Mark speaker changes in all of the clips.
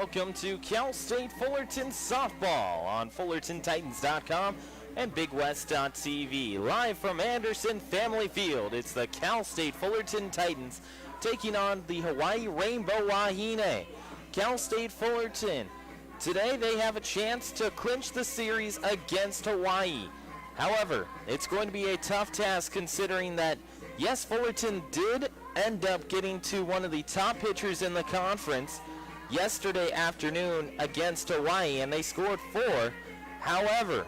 Speaker 1: welcome to Cal State Fullerton Softball on FullertonTitans.com and BigWest.tv. Live from Anderson Family Field, it's the Cal State Fullerton Titans taking on the Hawaii Rainbow Wahine. Cal State Fullerton, today they have a chance to clinch the series against Hawaii. However, it's going to be a tough task considering that, yes, Fullerton did end up getting to one of the top pitchers in the conference yesterday afternoon against Hawaii, and they scored 4. However,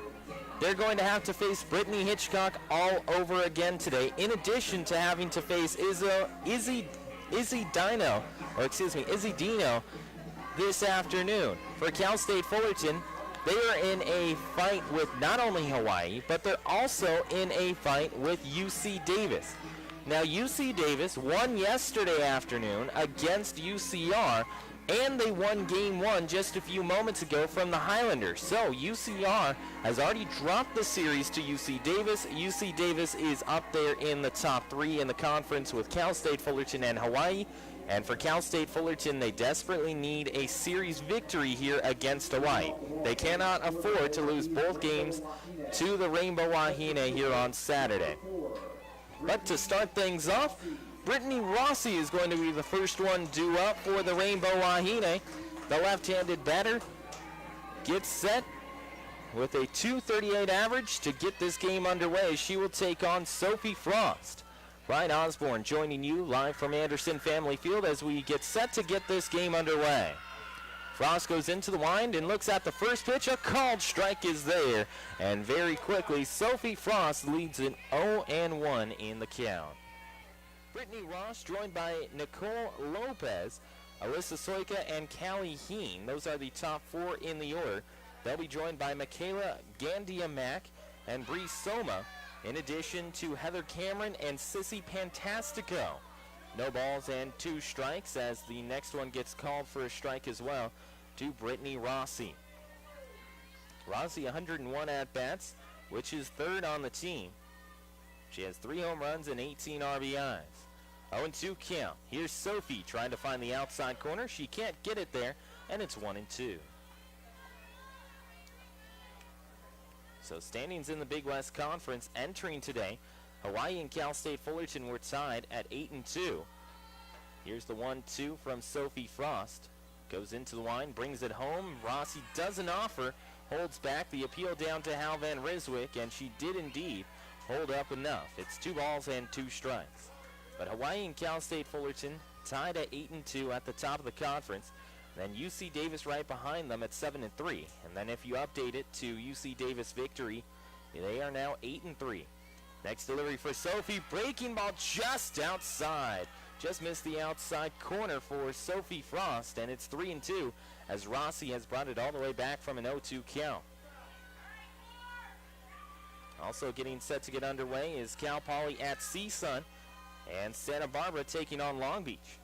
Speaker 1: they're going to have to face Brittany Hitchcock all over again today, in addition to having to face Izzy Dino this afternoon. For Cal State Fullerton, they are in a fight with not only Hawaii, but they're also in a fight with UC Davis. Now, UC Davis won yesterday afternoon against UCR, and they won Game 1 just a few moments ago from the Highlanders. So UCR has already dropped the series to UC Davis. UC Davis is up there in the top 3 in the conference with Cal State Fullerton and Hawaii. And for Cal State Fullerton, they desperately need a series victory here against Hawaii. They cannot afford to lose both games to the Rainbow Wahine here on Saturday. But to start things off, Brittany Rossi is going to be the first one due up for the Rainbow Wahine. The left-handed batter gets set with a .238 average to get this game underway. She will take on Sophie Frost. Brian Osborne joining you live from Anderson Family Field as we get set to get this game underway. Frost goes into the wind and looks at the first pitch. A called strike is there. And very quickly, Sophie Frost leads an 0-1 in the count. Brittany Ross joined by Nicole Lopez, Alyssa Soika, and Callie Heen. Those are the top 4 in the order. They'll be joined by Michaela Gandia-Mack and Bree Soma, in addition to Heather Cameron and Sissy Pantastico. No balls and 2 strikes as the next one gets called for a strike as well to Brittany Rossi. Rossi 101 at-bats, which is 3rd on the team. She has 3 home runs and 18 RBIs. 0-2 count. Here's Sophie trying to find the outside corner. She can't get it there, and it's 1-2. So standings in the Big West Conference entering today, Hawaii and Cal State Fullerton were tied at 8-2. Here's the 1-2 from Sophie Frost. Goes into the line, brings it home. Rossi doesn't offer, holds back the appeal down to Hal Van Ryswick, and she did indeed hold up enough. It's 2 balls and 2 strikes. But Hawaii and Cal State Fullerton tied at 8-2 at the top of the conference. Then UC Davis right behind them at 7-3. And then if you update it to UC Davis victory, they are now 8-3. Next delivery for Sophie, breaking ball just outside. Just missed the outside corner for Sophie Frost, and it's 3-2 as Rossi has brought it all the way back from an 0-2 count. Also getting set to get underway is Cal Poly at CSUN and Santa Barbara taking on Long Beach.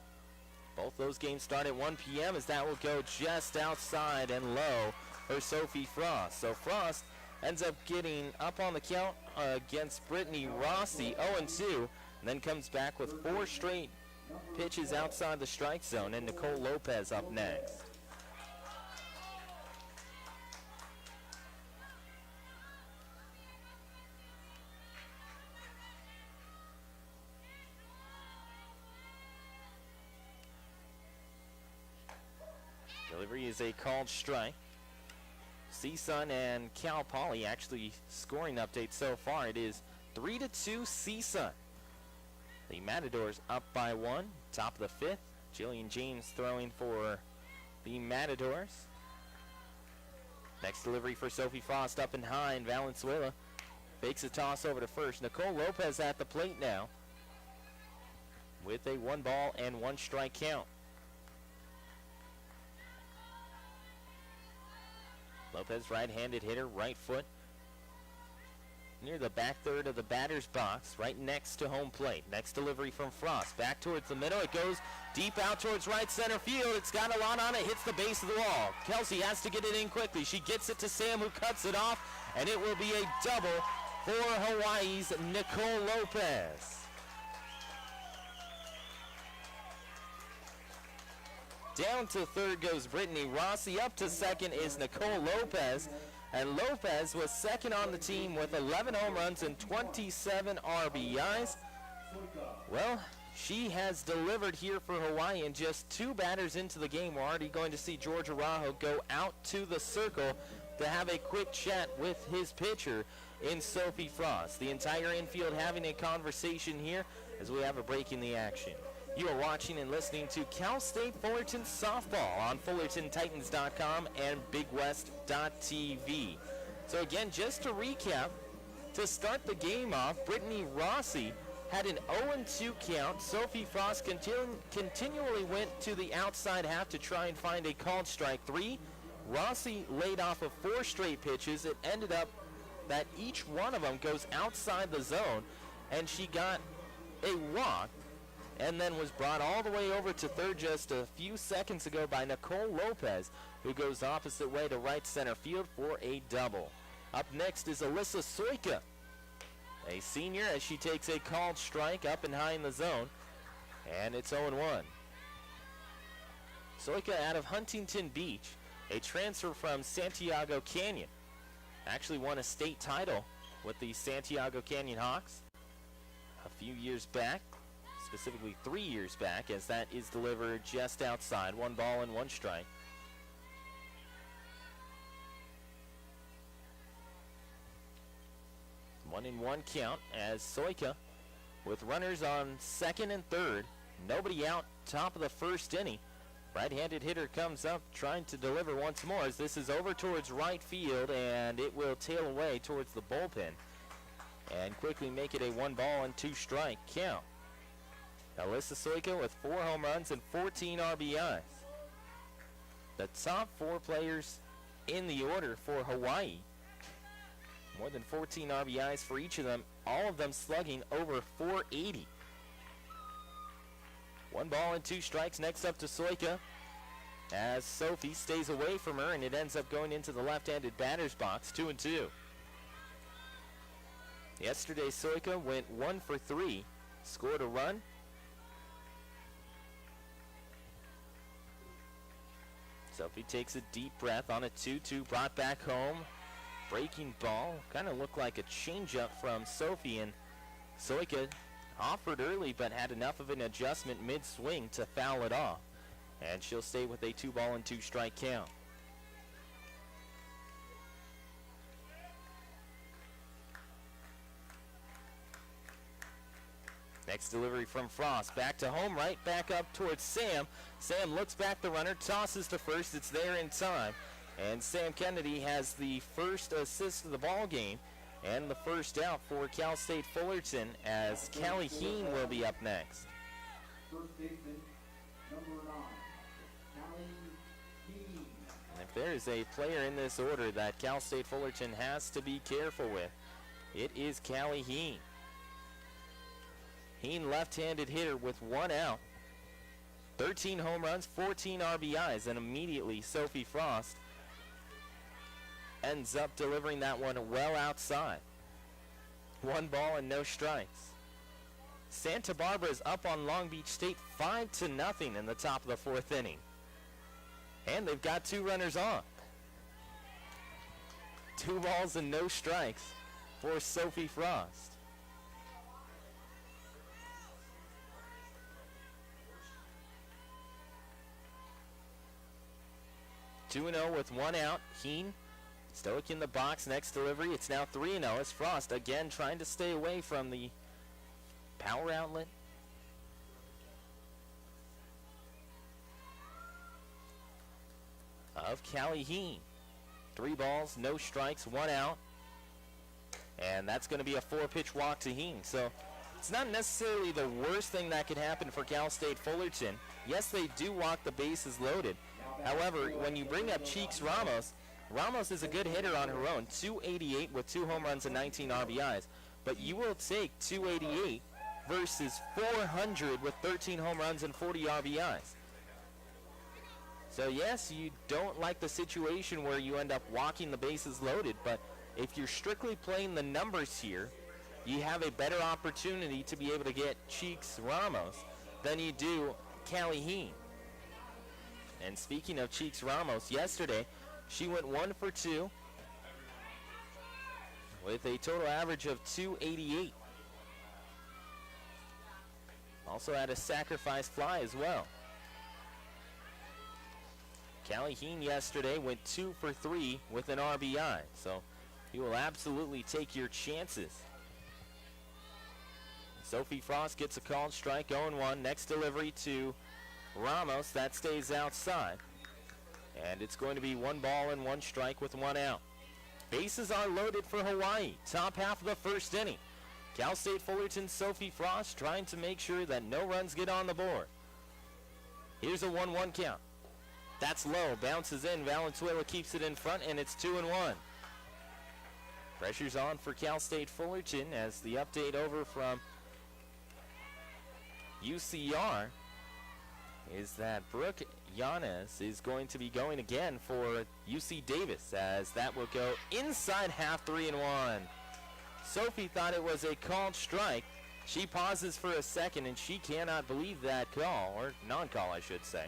Speaker 1: Both those games start at 1 p.m. as that will go just outside and low for Sophie Frost. So Frost ends up getting up on the count against Brittany Rossi, 0-2, and then comes back with 4 straight pitches outside the strike zone, and Nicole Lopez up next. Delivery is a called strike. CSUN and Cal Poly actually scoring update so far. It is 3-2 CSUN. The Matadors up by 1, top of the 5th. Jillian James throwing for the Matadors. Next delivery for Sophie Frost up and high, and Valenzuela fakes a toss over to first. Nicole Lopez at the plate now with a 1 ball and 1 strike count. Lopez, right-handed hitter, right foot, near the back third of the batter's box, right next to home plate. Next delivery from Frost, back towards the middle. It goes deep out towards right center field. It's got a lot on it, hits the base of the wall. Kelsey has to get it in quickly. She gets it to Sam, who cuts it off, and it will be a double for Hawaii's Nicole Lopez. Down to third goes Brittany Rossi. Up to second is Nicole Lopez. And Lopez was second on the team with 11 home runs and 27 RBIs. Well, she has delivered here for Hawaii, and just 2 batters into the game, we're already going to see George Araujo go out to the circle to have a quick chat with his pitcher in Sophie Frost. The entire infield having a conversation here as we have a break in the action. You are watching and listening to Cal State Fullerton Softball on FullertonTitans.com and BigWest.tv. So again, just to recap, to start the game off, Brittany Rossi had an 0-2 count. Sophie Frost continually went to the outside half to try and find a called strike 3. Rossi laid off of 4 straight pitches. It ended up that each one of them goes outside the zone, and she got a walk and then was brought all the way over to third just a few seconds ago by Nicole Lopez, who goes opposite way to right center field for a double. Up next is Alyssa Soika, a senior, as she takes a called strike up and high in the zone, and it's 0-1. Soika out of Huntington Beach, a transfer from Santiago Canyon. Actually won a state title with the Santiago Canyon Hawks a few years back, specifically 3 years back, as that is delivered just outside. 1 ball and 1 strike. One and one count as Soika, with runners on second and third, nobody out, top of the first inning. Right-handed hitter comes up trying to deliver once more as this is over towards right field, and it will tail away towards the bullpen and quickly make it a 1 ball and 2 strike count. Alyssa Soika with 4 home runs and 14 RBIs. The top 4 players in the order for Hawaii. More than 14 RBIs for each of them, all of them slugging over 480. 1 ball and 2 strikes next up to Soika as Sophie stays away from her, and it ends up going into the left-handed batter's box, 2-2. Yesterday, Soika went 1 for 3, scored a run. Sophie takes a deep breath on a 2-2, brought back home. Breaking ball, kind of looked like a changeup from Sophie, and Soika offered early but had enough of an adjustment mid-swing to foul it off. And she'll stay with a 2 ball and 2 strike count. Next delivery from Frost, back to home, right back up towards Sam. Sam looks back the runner, tosses to first, it's there in time. And Sam Kennedy has the first assist of the ball game and the first out for Cal State Fullerton, as Callie Heen will be up next.
Speaker 2: First baseman, number 9, Callie Heen.
Speaker 1: And if there is a player in this order that Cal State Fullerton has to be careful with, it is Callie Heen. Heen, left-handed hitter with 1 out. 13 home runs, 14 RBIs, and immediately Sophie Frost ends up delivering that one well outside. 1 ball and no strikes. Santa Barbara is up on Long Beach State 5-0 in the top of the 4th inning. And they've got 2 runners on. 2 balls and no strikes for Sophie Frost. Two 2-0 with 1 out. Heen, Stoic in the box, next delivery. It's now 3-0 as Frost again trying to stay away from the power outlet. Of Callie Heen. 3 balls, no strikes, 1 out. And that's going to be a 4-pitch walk to Heen. So it's not necessarily the worst thing that could happen for Cal State Fullerton. Yes, they do walk the bases loaded. However, when you bring up Cheeks Ramos, Ramos is a good hitter on her own, 288 with 2 home runs and 19 RBIs. But you will take 288 versus 400 with 13 home runs and 40 RBIs. So yes, you don't like the situation where you end up walking the bases loaded, but if you're strictly playing the numbers here, you have a better opportunity to be able to get Cheeks Ramos than you do Callie Heen. And speaking of Cheeks Ramos, yesterday she went 1 for 2 with a total average of 288. Also had a sacrifice fly as well. Callie Heen yesterday went 2 for 3 with an RBI, so you will absolutely take your chances. Sophie Frost gets a called strike, 0-1. Next delivery to Ramos, that stays outside. And it's going to be 1 ball and 1 strike with 1 out. Bases are loaded for Hawaii. Top half of the first inning. Cal State Fullerton's Sophie Frost trying to make sure that no runs get on the board. Here's a 1-1 count. That's low, bounces in. Valenzuela keeps it in front, and it's 2-1. Pressure's on for Cal State Fullerton as the update over from UCR is that Brooke Yanez is going to be going again for UC Davis, as that will go inside half, 3-1. Sophie thought it was a called strike. She pauses for a second, and she cannot believe that call, or non-call, I should say.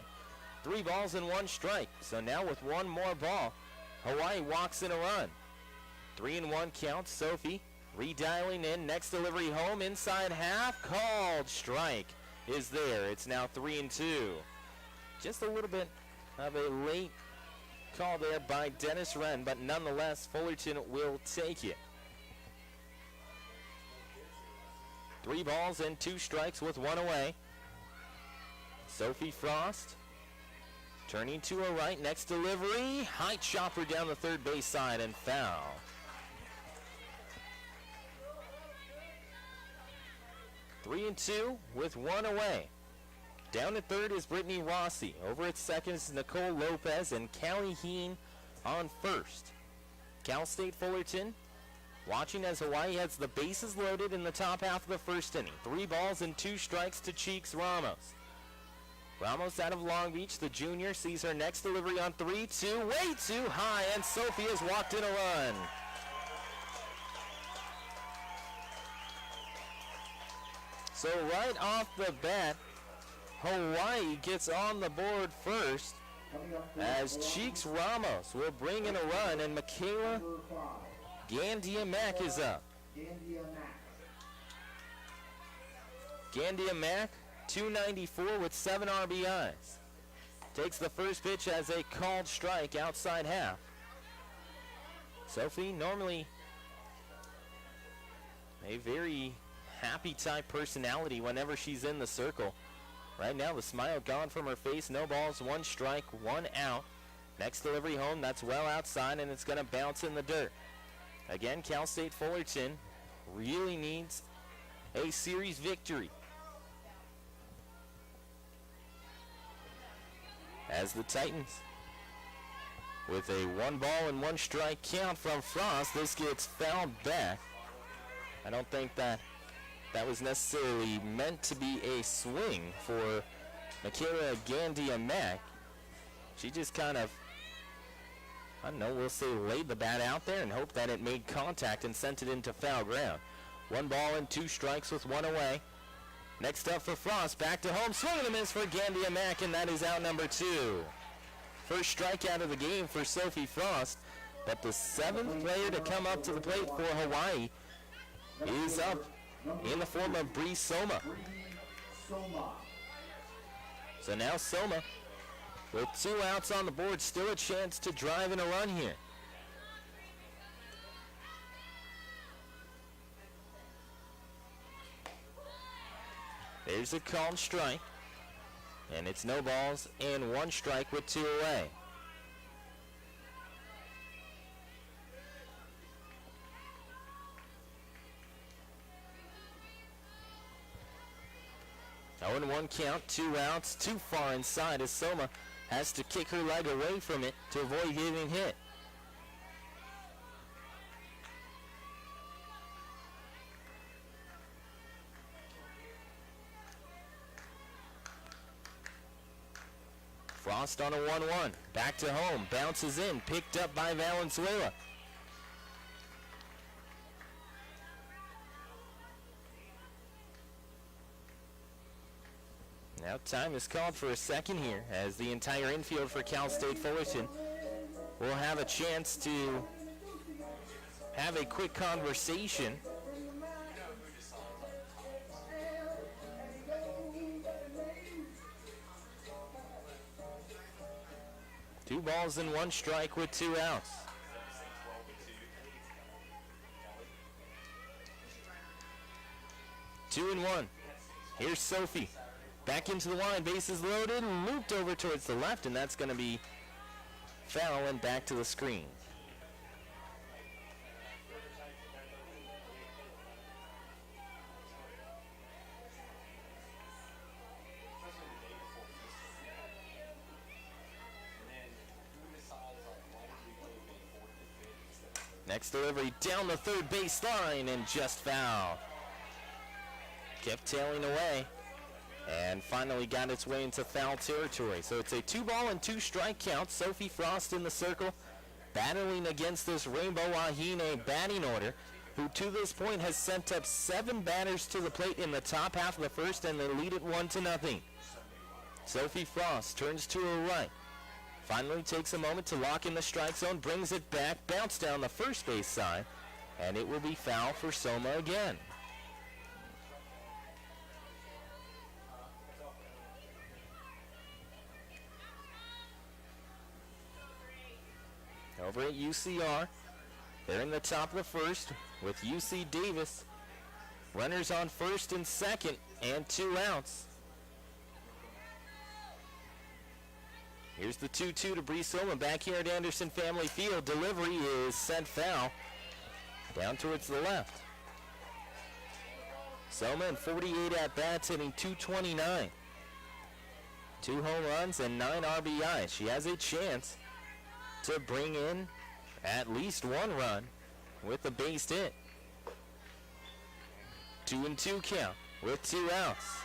Speaker 1: 3 balls and 1 strike. So now with 1 more ball, Hawaii walks in a run. 3-1 count. Sophie redialing in. Next delivery home, inside half, called strike is there. It's now 3-2. Just a little bit of a late call there by Dennis Wren, but nonetheless, Fullerton will take it. 3 balls and 2 strikes with 1 away. Sophie Frost turning to her right. Next delivery, high chopper down the third base side and foul. Three and 2 with 1 away. Down at third is Brittany Rossi. Over at second is Nicole Lopez and Callie Heen on first. Cal State Fullerton watching as Hawaii has the bases loaded in the top half of the first inning. 3 balls and 2 strikes to Cheeks Ramos. Ramos out of Long Beach, the junior, sees her next delivery on 3-2, way too high, and Sophie has walked in a run. So right off the bat, Hawaii gets on the board first as Cheeks Ramos will bring in a run, and Michaela Gandia-Mack is up. Gandia-Mack, 294 with 7 RBIs. Takes the first pitch as a called strike outside half. Sophie, normally a very happy type personality whenever she's in the circle. Right now the smile gone from her face. No balls, 1 strike, 1 out. Next delivery home, that's well outside, and it's going to bounce in the dirt. Again, Cal State Fullerton really needs a series victory. As the Titans, with a 1 ball and 1 strike count from Frost, this gets fouled back. I don't think that was necessarily meant to be a swing for Michaela Gandia-Mack. She just kind of, I don't know, we'll say laid the bat out there and hope that it made contact and sent it into foul ground. 1 ball and 2 strikes with 1 away. Next up for Frost, back to home, swing and a miss for Gandia-Mack, and that is out number 2. First strikeout of the game for Sophie Frost, but the 7th player to come up to the plate for Hawaii is up in the form of Bree Soma. So now Soma, with 2 outs on the board, still a chance to drive in a run here. There's a called strike, and it's no balls and 1 strike with 2 away. Oh, and 1 count, 2 outs, too far inside as Soma has to kick her leg away from it to avoid getting hit. Frost on a 1-1, back to home, bounces in, picked up by Valenzuela. Now time is called for a second here as the entire infield for Cal State Fullerton will have a chance to have a quick conversation. Two balls and one strike with 2 outs. Two and one. Here's Sophie. Back into the line, bases loaded, looped over towards the left, and that's going to be foul and back to the screen. Next delivery down the third base line and just foul. Kept tailing away and finally got its way into foul territory. So it's a 2-ball and 2-strike count. Sophie Frost in the circle battling against this Rainbow Wahine batting order, who to this point has sent up 7 batters to the plate in the top half of the first, and they lead it 1-0. Sophie Frost turns to her right. Finally takes a moment to lock in the strike zone, brings it back, bounce down the first base side, and it will be foul for Soma again. Over at UCR, they're in the top of the first with UC Davis. Runners on first and second and 2 outs. Here's the 2-2 to Bree Soma back here at Anderson Family Field. Delivery is sent foul down towards the left. Soma in 48 at-bats, hitting .229. 2 home runs and 9 RBIs. She has a chance to bring in at least 1 run with a base hit. 2-2 count with 2 outs.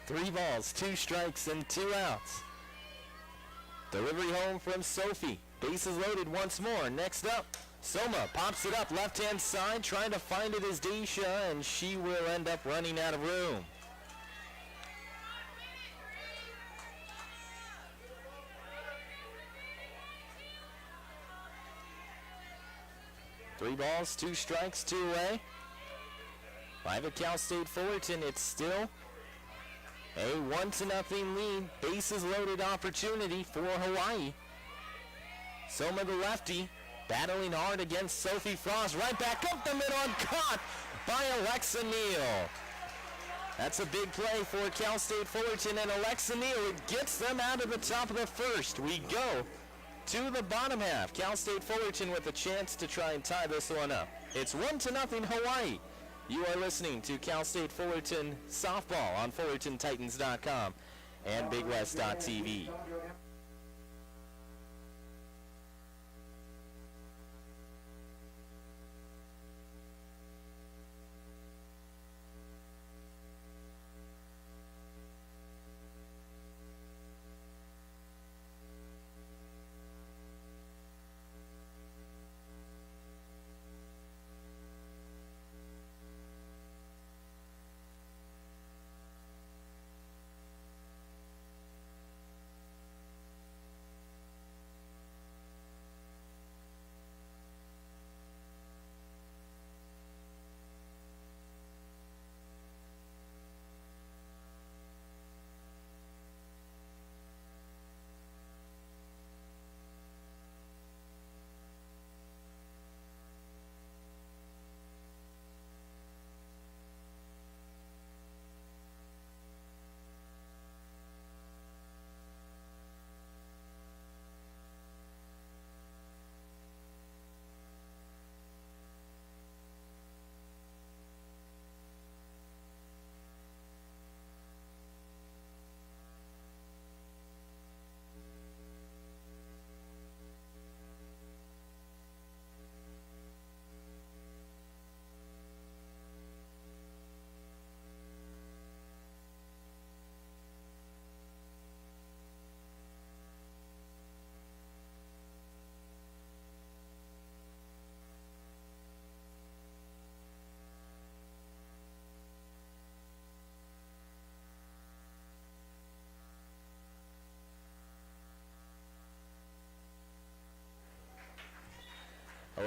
Speaker 1: Three balls, 2 strikes, and 2 outs. Delivery home from Sophie. Bases loaded once more. Next up, Soma pops it up left-hand side, trying to find it is Daisha, and she will end up running out of room. Three balls, 2 strikes, 2 away. Live at Cal State Fullerton, it's still a 1-0 lead. Bases loaded opportunity for Hawaii. Soma the lefty battling hard against Sophie Frost. Right back up the middle and caught by Alexa Neal. That's a big play for Cal State Fullerton, and Alexa Neal gets them out of the top of the first. We go to the bottom half. Cal State Fullerton with a chance to try and tie this one up. It's 1-0 Hawaii. You are listening to Cal State Fullerton softball on FullertonTitans.com and BigWest.tv.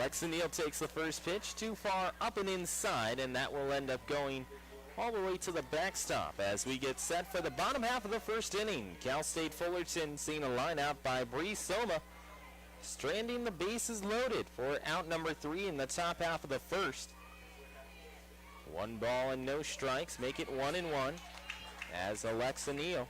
Speaker 1: Alexa Neal takes the first pitch, too far up and inside, and that will end up going all the way to the backstop as we get set for the bottom half of the first inning. Cal State Fullerton seeing a line out by Bree Soma, stranding the bases loaded for out number 3 in the top half of the first. 1 ball and no strikes, make it 1-1 as Alexa Neal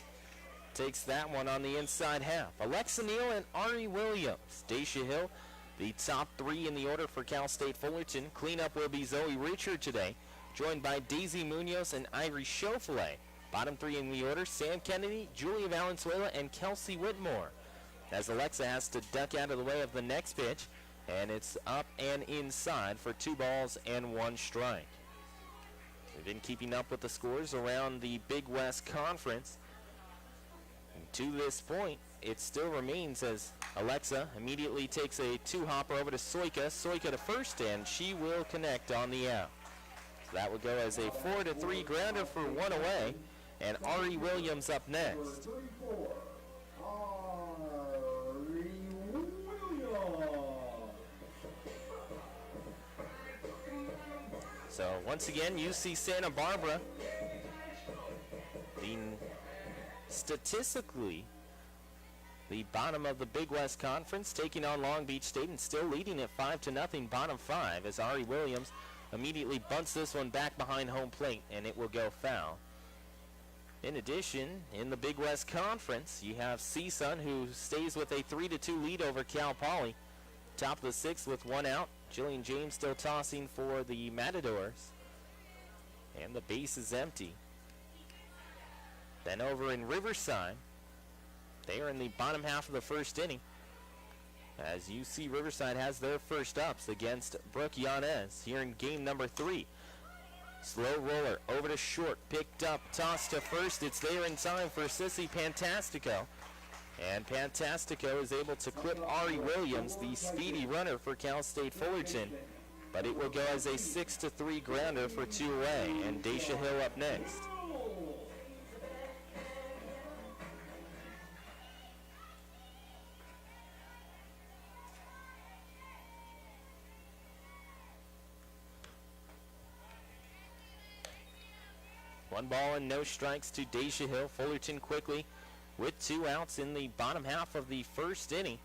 Speaker 1: takes that one on the inside half. Alexa Neal and Ari Williams. Dacia Hill, the top 3 in the order for Cal State Fullerton. Cleanup will be Zoe Richard today, joined by Daisy Munoz and Ivory Chauffolet. Bottom 3 in the order, Sam Kennedy, Julia Valenzuela, and Kelsey Whitmore. As Alexa has to duck out of the way of the next pitch, and it's up and inside for 2 balls and 1 strike. We've been keeping up with the scores around the Big West Conference. And to this point, it still remains as Alexa immediately takes a 2-hopper over to Soika. Soika to first, and she will connect on the out. So that would go as a 4-3 grounder for 1 away, and Ari Williams up next. So once again, UC Santa Barbara, statistically the bottom of the Big West Conference, taking on Long Beach State and still leading at 5-0, bottom 5, as Ari Williams immediately bunts this one back behind home plate, and it will go foul. In addition, in the Big West Conference, you have CSUN, who stays with a 3-2 lead over Cal Poly. Top of the 6th with 1 out. Jillian James still tossing for the Matadors. And the base is empty. Then over in Riverside, they are in the bottom half of the first inning, as UC Riverside has their first ups against Brooke Yanez here in game number 3. Slow roller over to short, picked up, tossed to first. It's there in time for Sissy Pantastico. And Pantastico is able to clip Ari Williams, the speedy runner for Cal State Fullerton. But it will go as a 6-3 grounder for 2 away, and Dacia Hill up next. One ball and no strikes to Dacia Hill. Fullerton quickly with 2 outs in the bottom half of the first inning.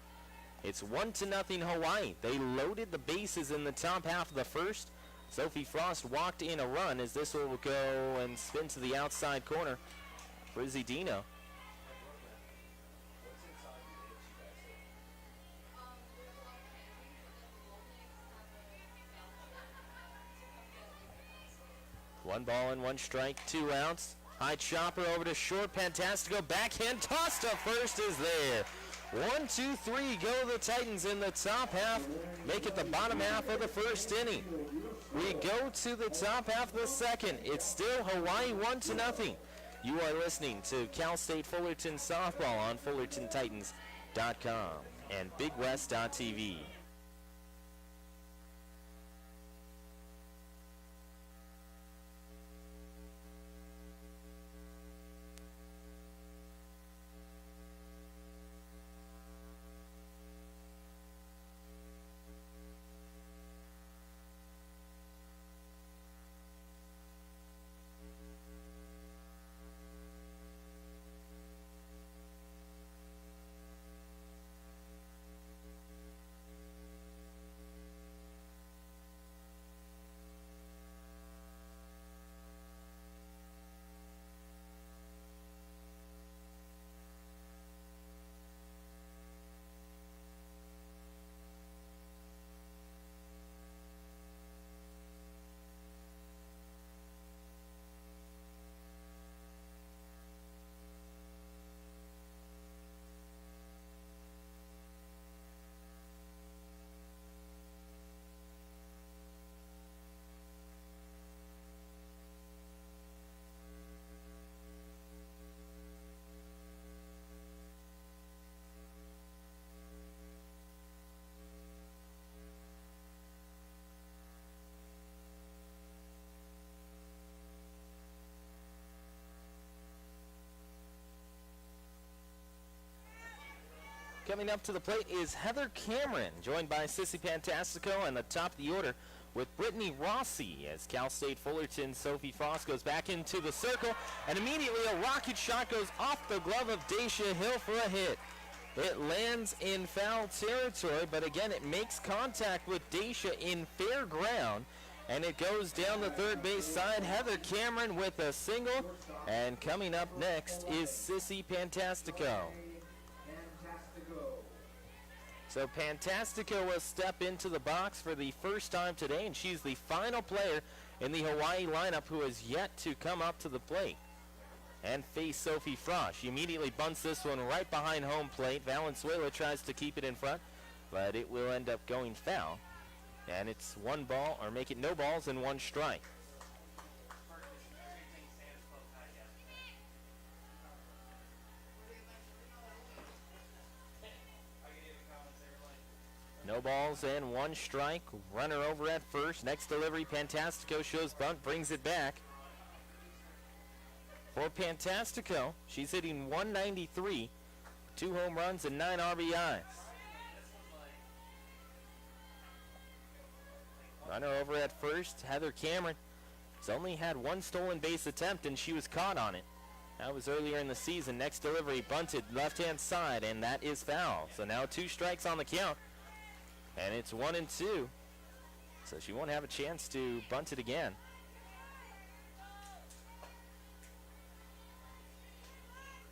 Speaker 1: It's 1-0 Hawaii. They loaded the bases in the top half of the first. Sophie Frost walked in a run as this will go and spin to the outside corner for Dino. One ball and 1 strike, 2 outs. High chopper over to short. Pantastico backhand toss to first is there. 1, 2, 3 go the Titans in the top half. Make it the bottom half of the first inning. We go to the top half of the second. It's still Hawaii 1-0. You are listening to Cal State Fullerton softball on FullertonTitans.com and BigWest.tv. Coming up to the plate is Heather Cameron, joined by Sissy Pantastico, and the top of the order with Brittany Rossi, as Cal State Fullerton Sophie Frost goes back into the circle, and immediately a rocket shot goes off the glove of Dacia Hill for a hit. It lands in foul territory, but again it makes contact with Dacia in fair ground, and it goes down the third base side. Heather Cameron with a single, and coming up next is Sissy Pantastico. So Pantastico will step into the box for the first time today, and she's the final player in the Hawaii lineup who has yet to come up to the plate and face Sophie Frost. She immediately bunts this one right behind home plate. Valenzuela tries to keep it in front, but it will end up going foul. And it's one ball, or make it no balls and one strike. No balls and one strike. Runner over at first. Next delivery, Pantastico shows bunt, brings it back. For Pantastico, she's hitting 193, 2 home runs and 9 RBIs. Runner over at first, Heather Cameron has only had one stolen base attempt, and she was caught on it. That was earlier in the season. Next delivery, bunted left-hand side, and that is foul. So now 2 strikes on the count. And it's 1-2, so she won't have a chance to bunt it again.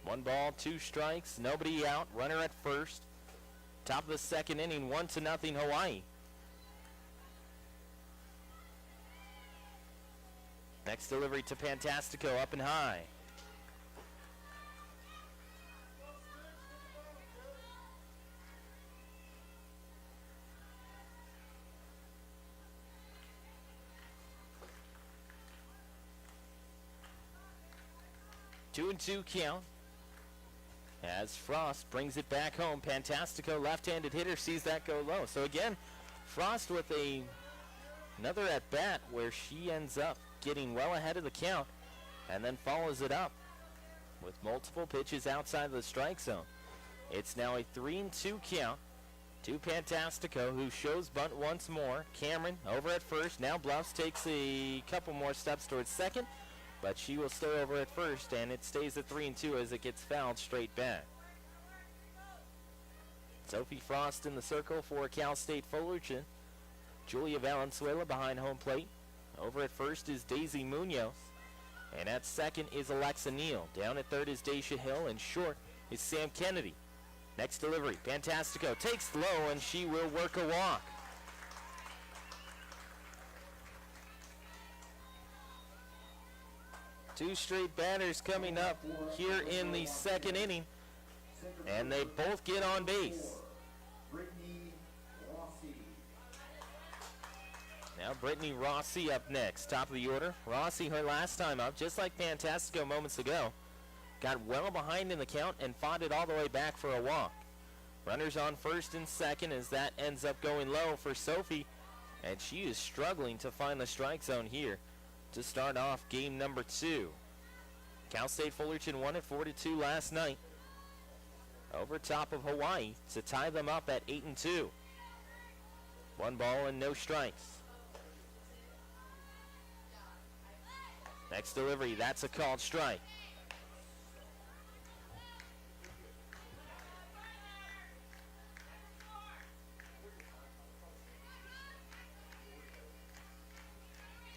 Speaker 1: One ball, 2 strikes, nobody out. Runner at first. Top of the second inning, 1-0 Hawaii. Next delivery to Pantastico, up and high. Two and 2 count as Frost brings it back home. Pantastico, left-handed hitter, sees that go low. So again, Frost with another at-bat where she ends up getting well ahead of the count and then follows it up with multiple pitches outside of the strike zone. It's now a 3-2 count to Pantastico, who shows bunt once more. Cameron over at first, now bluffs, takes a couple more steps towards second, but she will stay over at first, and it stays at 3-2 as it gets fouled straight back. Sophie Frost in the circle for Cal State Fullerton. Julia Valenzuela behind home plate. Over at first is Daisy Munoz, and at second is Alexa Neal. Down at third is Dacia Hill, and short is Sam Kennedy. Next delivery, Pantastico takes low, and she will work a walk. Two straight batters coming up here in the second inning, and they both get on base. Now Brittany Rossi up next, top of the order. Rossi, her last time up, just like Pantastico moments ago, got well behind in the count and fought it all the way back for a walk. Runners on first and second as that ends up going low for Sophie, and she is struggling to find the strike zone here to start off game number 2. Cal State Fullerton won it 4-2 last night over top of Hawaii to tie them up at 8-2. 1 ball and no strikes. Next delivery, that's a called strike.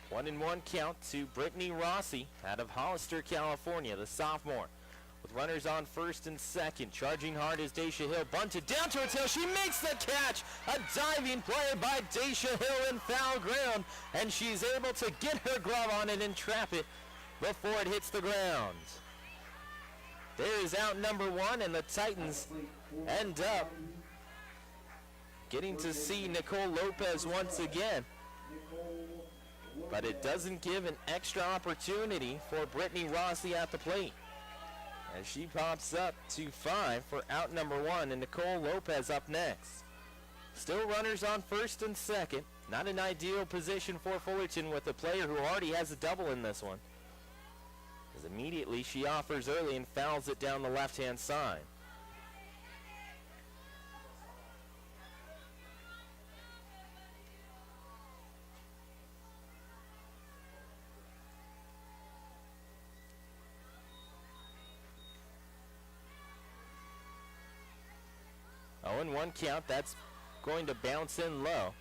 Speaker 1: One and 1 count to Brittany Rossi out of Hollister, California, the sophomore. With runners on first and second, charging hard is Dacia Hill, bunted down towards Hill. She makes the catch. A diving play by Dacia Hill in foul ground, and she's able to get her glove on it and trap it before it hits the ground. There is out number 1, and the Titans end up getting to see Nicole Lopez once again. But it doesn't give an extra opportunity for Brittany Rossi at the plate, as she pops up to 5 for out number 1, and Nicole Lopez up next. Still runners on first and second. Not an ideal position for Fullerton with a player who already has a double in this one, as immediately she offers early and fouls it down the left-hand side. 0-1 count. That's going to bounce in low.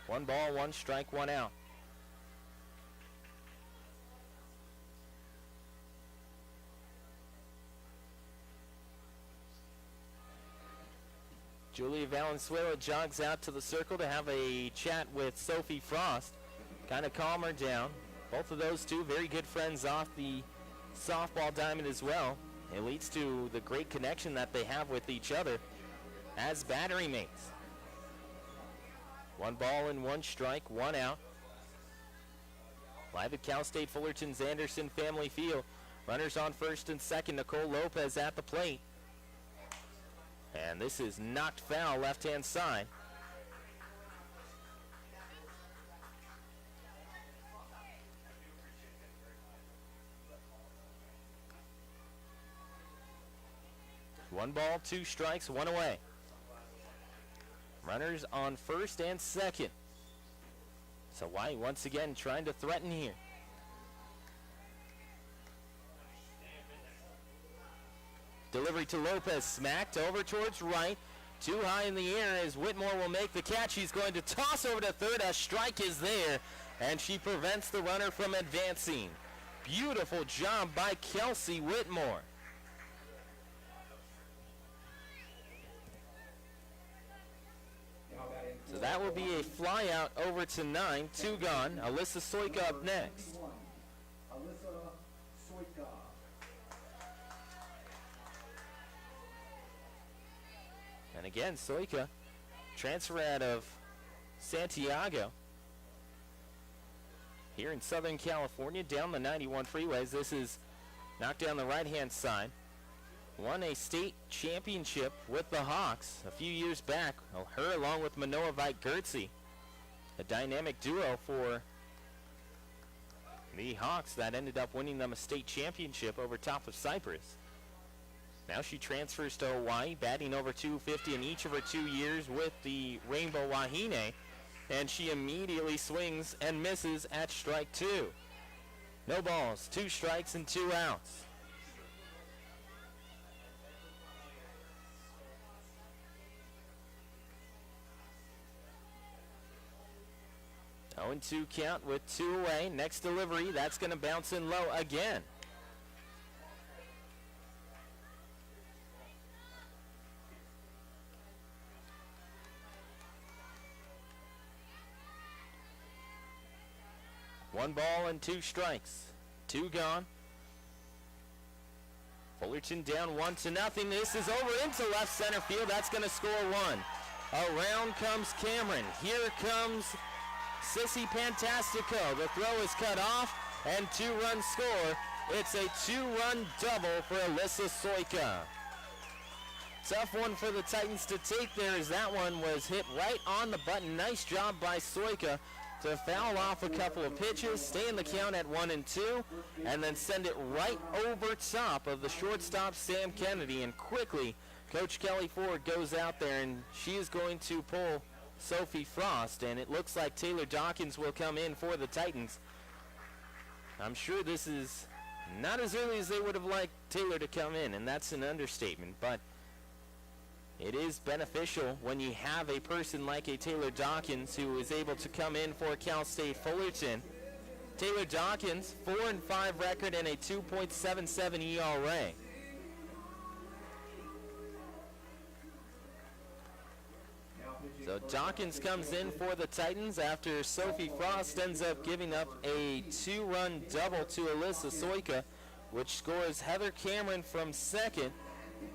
Speaker 1: 1 ball, 1 strike, 1 out. Julia Valenzuela jogs out to the circle to have a chat with Sophie Frost, kind of calm her down. Both of those two very good friends off the softball diamond as well. It leads to the great connection that they have with each other as battery mates. 1 ball and 1 strike, 1 out. Live at Cal State Fullerton's Anderson Family Field. Runners on first and second. Nicole Lopez at the plate. And this is knocked foul left-hand side. One ball, 2 strikes, 1 away. Runners on first and second. So Hawaii once again trying to threaten here. Delivery to Lopez, smacked over towards right. Too high in the air as Whitmore will make the catch. He's going to toss over to third. A strike is there, and she prevents the runner from advancing. Beautiful job by Kelsey Whitmore. So that will be a fly out over to 9, 2 gone. Alyssa Soika up next.
Speaker 2: Alyssa Soika.
Speaker 1: And again, Soika, transfer out of Santiago. Here in Southern California, down the 91 freeways. This is knocked down the right-hand side. Won a state championship with the Hawks a few years back. Her along with Manoa Veit-Gertze, a dynamic duo for the Hawks that ended up winning them a state championship over top of Cyprus. Now she transfers to Hawaii, batting over 250 in each of her 2 years with the Rainbow Wahine, and she immediately swings and misses at strike 2. No balls, 2 strikes and 2 outs. 0-2 count with 2 away. Next delivery, that's going to bounce in low again. One ball and 2 strikes. 2 gone. Fullerton down 1-0. This is over into left center field. That's going to score 1. Around comes Cameron. Here comes Sissy Pantastico. The throw is cut off, and 2-run score. It's a 2-run double for Alyssa Soika. Tough one for the Titans to take there, as that one was hit right on the button. Nice job by Soika to foul off a couple of pitches, stay in the count at 1-2, and then send it right over top of the shortstop Sam Kennedy. And quickly, Coach Kelly Ford goes out there, and she is going to pull Sophie Frost, and it looks like Taylor Dawkins will come in for the Titans. I'm sure this is not as early as they would have liked Taylor to come in, and that's an understatement, but it is beneficial when you have a person like a Taylor Dawkins who is able to come in for Cal State Fullerton. Taylor Dawkins, 4-5 record and a 2.77 ERA. So Dawkins comes in for the Titans after Sophie Frost ends up giving up a 2-run double to Alyssa Soika, which scores Heather Cameron from second,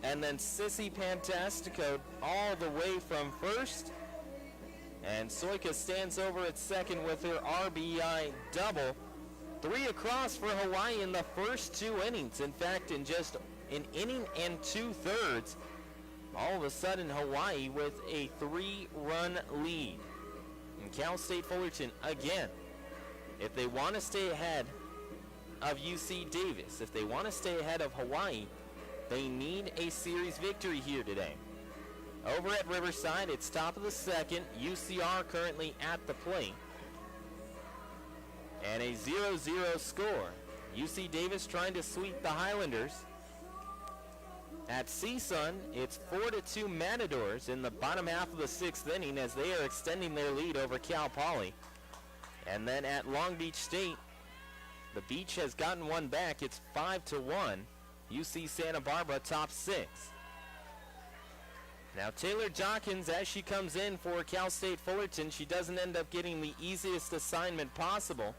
Speaker 1: and then Sissy Pantastico all the way from first. And Soika stands over at second with her RBI double. 3 across for Hawaii in the first 2 innings. In fact, in just an inning and 2/3, all of a sudden Hawaii with a 3-run lead. And Cal State Fullerton, again, if they want to stay ahead of UC Davis, if they want to stay ahead of Hawaii, they need a series victory here today. Over at Riverside, it's top of the second. UCR currently at the plate. And a 0-0 score. UC Davis trying to sweep the Highlanders. At CSUN, it's 4-2 Matadors in the bottom half of the 6th inning as they are extending their lead over Cal Poly. And then at Long Beach State, the Beach has gotten one back. It's 5-1. UC Santa Barbara top 6. Now Taylor Dawkins, as she comes in for Cal State Fullerton, she doesn't end up getting the easiest assignment possible,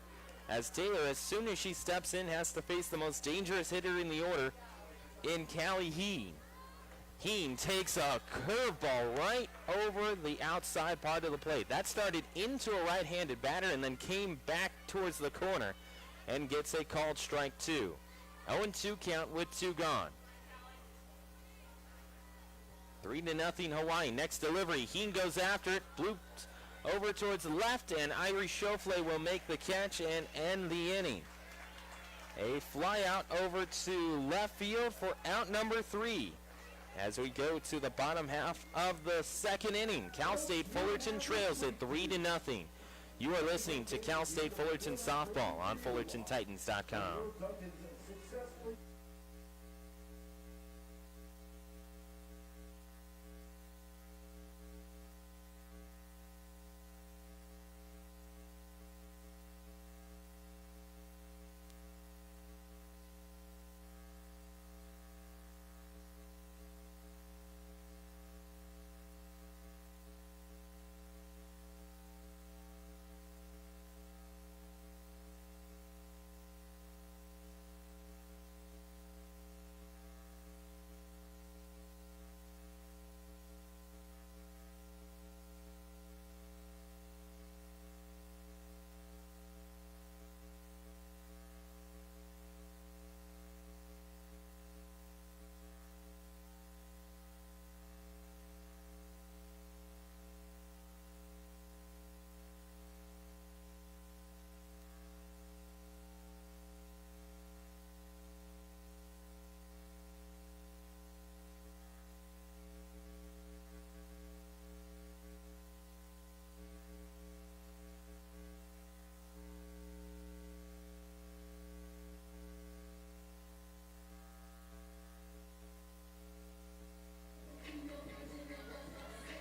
Speaker 1: as Taylor, as soon as she steps in, has to face the most dangerous hitter in the order in Callie Heen. Heen takes a curveball right over the outside part of the plate. That started into a right-handed batter and then came back towards the corner and gets a called strike 2. 0-2 count with 2 gone. 3-0 Hawaii. Next delivery, Heen goes after it, blooped over towards the left, and Irish Schofle will make the catch and end the inning. A fly out over to left field for out number 3. As we go to the bottom half of the 2nd inning, Cal State Fullerton trails at 3-0. You are listening to Cal State Fullerton softball on FullertonTitans.com.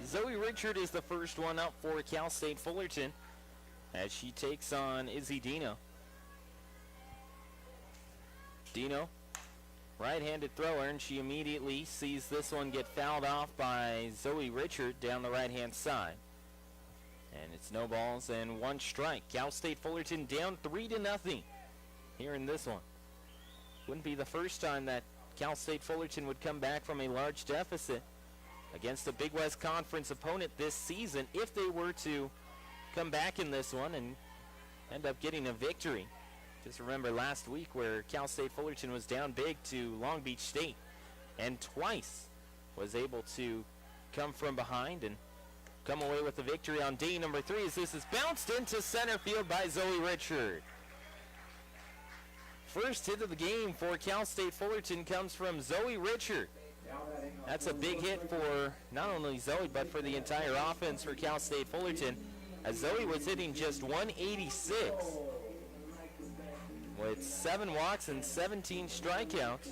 Speaker 1: Zoe Richard is the first one up for Cal State Fullerton as she takes on Izzy Dino. Dino, right-handed thrower, and she immediately sees this one get fouled off by Zoe Richard down the right-hand side. And it's no balls and 1 strike. Cal State Fullerton down 3-0 here in this one. Wouldn't be the first time that Cal State Fullerton would come back from a large deficit against a Big West Conference opponent this season if they were to come back in this one and end up getting a victory. Just remember last week where Cal State Fullerton was down big to Long Beach State and twice was able to come from behind and come away with the victory on day number 3 as this is bounced into center field by Zoe Richard. First hit of the game for Cal State Fullerton comes from Zoe Richard. That's a big hit for not only Zoe, but for the entire offense for Cal State Fullerton, as Zoe was hitting just 186 with 7 walks and 17 strikeouts.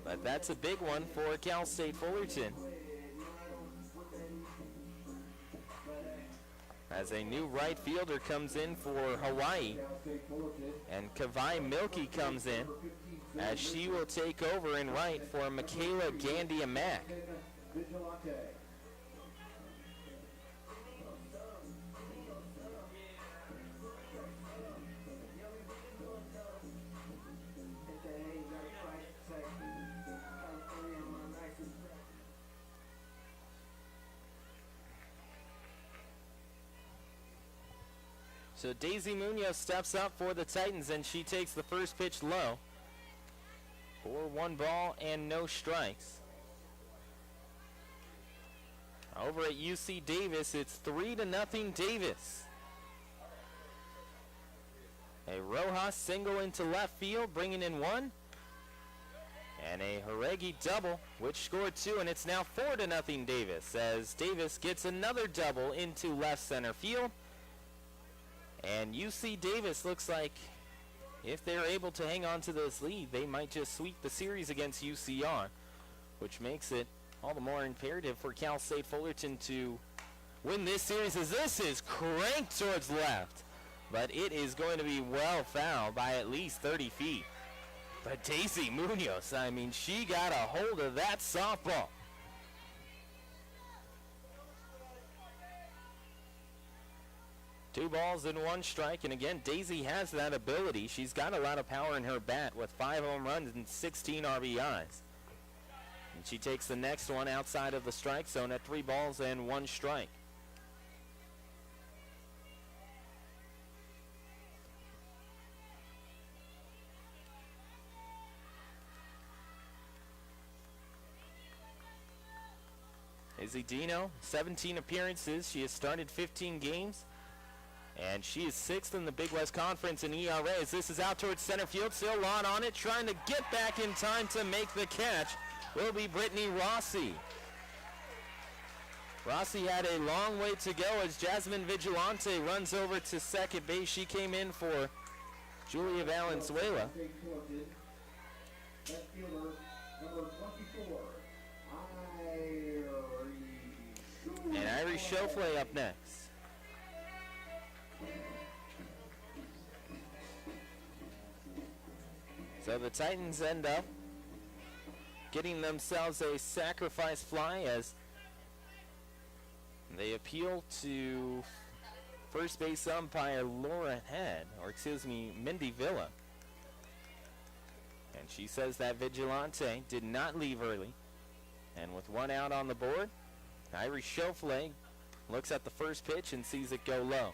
Speaker 1: But that's a big one for Cal State Fullerton, as a new right fielder comes in for Hawaii, and Kavai Milky comes in as she will take over in right for Michaela Gandia-Mack. So Daisy Munoz steps up for the Titans, and she takes the first pitch low for 1 ball and no strikes. Over at UC Davis, it's 3-0 Davis. A Rojas single into left field, bringing in 1. And a Haregi double, which scored 2, and it's now 4-0 Davis, as Davis gets another double into left center field. And UC Davis looks like if they're able to hang on to this lead, they might just sweep the series against UCR, which makes it all the more imperative for Cal State Fullerton to win this series, as this is cranked towards left. But it is going to be well fouled by at least 30 feet. But Daisy Munoz, I mean, she got a hold of that softball. Two balls and one strike, and again, Daisy has that ability. She's got a lot of power in her bat with 5 home runs and 16 RBIs. And she takes the next one outside of the strike zone at 3 balls and 1 strike. Izzy Dino, 17 appearances. She has started 15 games. And she is 6th in the Big West Conference in ERAs. This is out towards center field. Still Lon on it, trying to get back in time to make the catch. Will be Brittany Rossi. Rossi had a long way to go as Jasmine Vigilante runs over to second base. She came in for Julia Valenzuela.
Speaker 2: Left fielder, number 24,
Speaker 1: And Irie Schofley up next. So the Titans end up getting themselves a sacrifice fly as they appeal to first base umpire Laura Head, or excuse me, Mindy Villa. And she says that Vigilante did not leave early. And with 1 out on the board, Irie Schofley looks at the first pitch and sees it go low.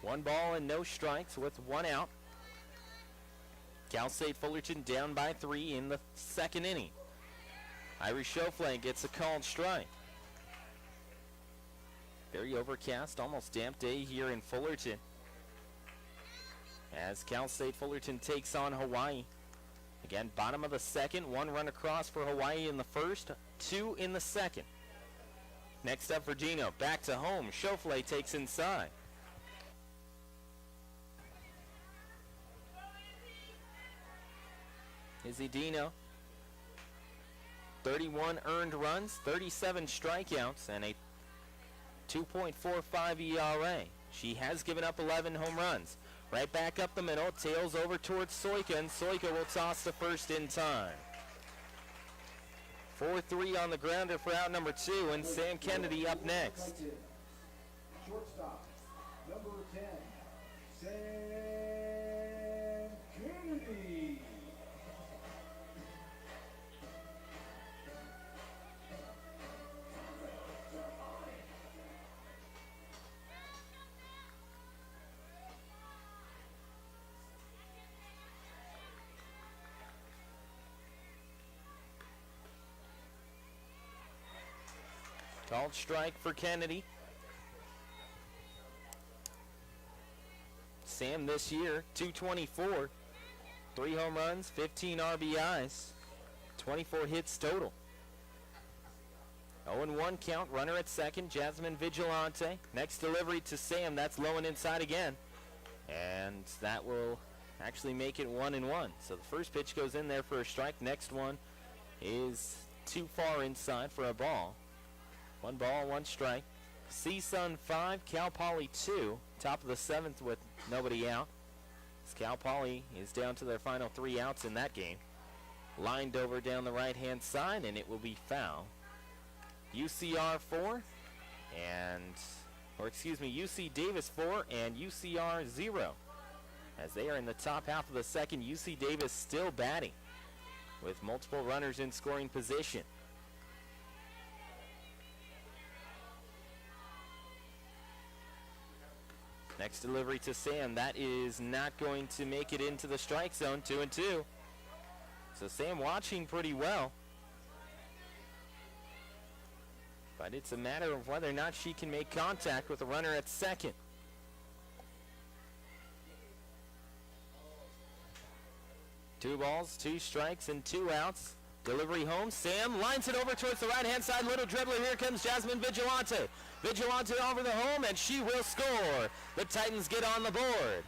Speaker 1: One ball and no strikes with 1 out. Cal State Fullerton down by 3 in the second inning. Irie Schofley gets a called strike. Very overcast, almost damp day here in Fullerton, as Cal State Fullerton takes on Hawaii. Again, bottom of the second, 1 run across for Hawaii in the first, 2 in the second. Next up for Dino, back to home. Schofley takes inside. Izzy Dino, 31 earned runs, 37 strikeouts, and a 2.45 ERA. She has given up 11 home runs. Right back up the middle, tails over towards Soika, and Soika will toss to first in time. 4-3 on the grounder for out number 2, and Sam Kennedy up next.
Speaker 2: shortstop, number 10, Sam Kennedy.
Speaker 1: Called strike for Kennedy. Sam this year, 224, 3 home runs, 15 RBIs, 24 hits total. 0-1 count, runner at second, Jasmine Vigilante. Next delivery to Sam, that's low and inside again. And that will actually make it 1-1. So the first pitch goes in there for a strike. Next one is too far inside for a ball. 1 ball, 1 strike. CSUN 5, Cal Poly 2. Top of the 7th with nobody out. As Cal Poly is down to their final 3 outs in that game. Lined over down the right-hand side, and it will be foul. UCR 4, UC Davis 4 and UCR 0. As they are in the top half of the second, UC Davis still batting with multiple runners in scoring position. Next delivery to Sam. That is not going to make it into the strike zone. 2-2. So Sam watching pretty well. But it's a matter of whether or not she can make contact with a runner at second. Two balls, 2 strikes, and 2 outs. Delivery home. Sam lines it over towards the right-hand side. Little dribbler. Here comes Jasmine Vigilante. Vigilante over the home, and she will score. The Titans get on the board.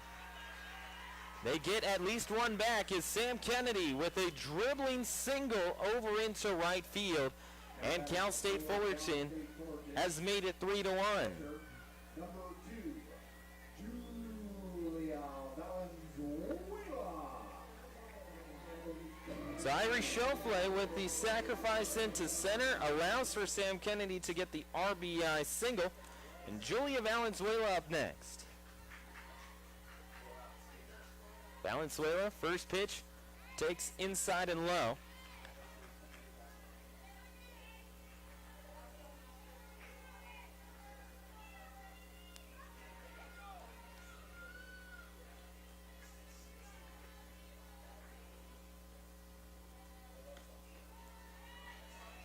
Speaker 1: They get at least one back as Sam Kennedy with a dribbling single over into right field. And Cal State Fullerton has made it 3-1.
Speaker 2: Number 2, Julia Valenzuela.
Speaker 1: So Irish Schofle with the sacrifice into center allows for Sam Kennedy to get the RBI single. And Julia Valenzuela up next. Valenzuela, first pitch, takes inside and low.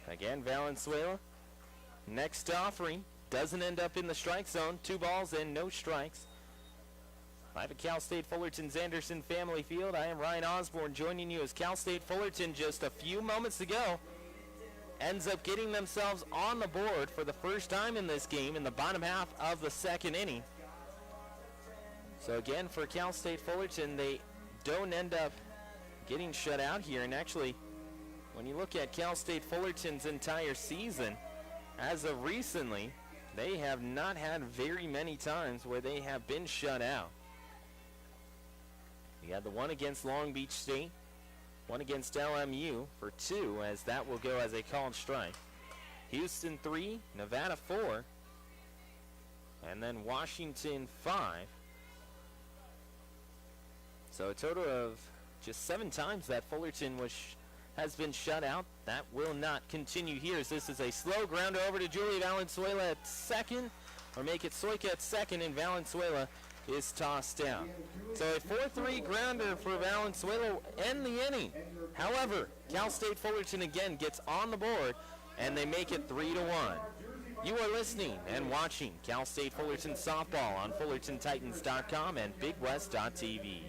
Speaker 1: Again, Valenzuela, next offering, doesn't end up in the strike zone. 2 balls and no strikes. Live at Cal State Fullerton's Anderson Family Field, I am Ryan Osborne joining you as Cal State Fullerton just a few moments ago ends up getting themselves on the board for the first time in this game in the bottom half of the second inning. So again, for Cal State Fullerton, they don't end up getting shut out here. And actually, when you look at Cal State Fullerton's entire season, as of recently, they have not had very many times where they have been shut out. You had the one against Long Beach State, one against LMU for 2, as that will go as a called strike. Houston 3, Nevada 4, and then Washington 5. So a total of just 7 times that Fullerton has been shut out. That will not continue here, as this is a slow grounder over to Julia Valenzuela at second, or make it Soika at second, and Valenzuela is tossed down. So a 4-3 grounder for Valenzuela end the inning. However, Cal State Fullerton again gets on the board, and they make it 3-1. You are listening and watching Cal State Fullerton softball on FullertonTitans.com and BigWest.tv.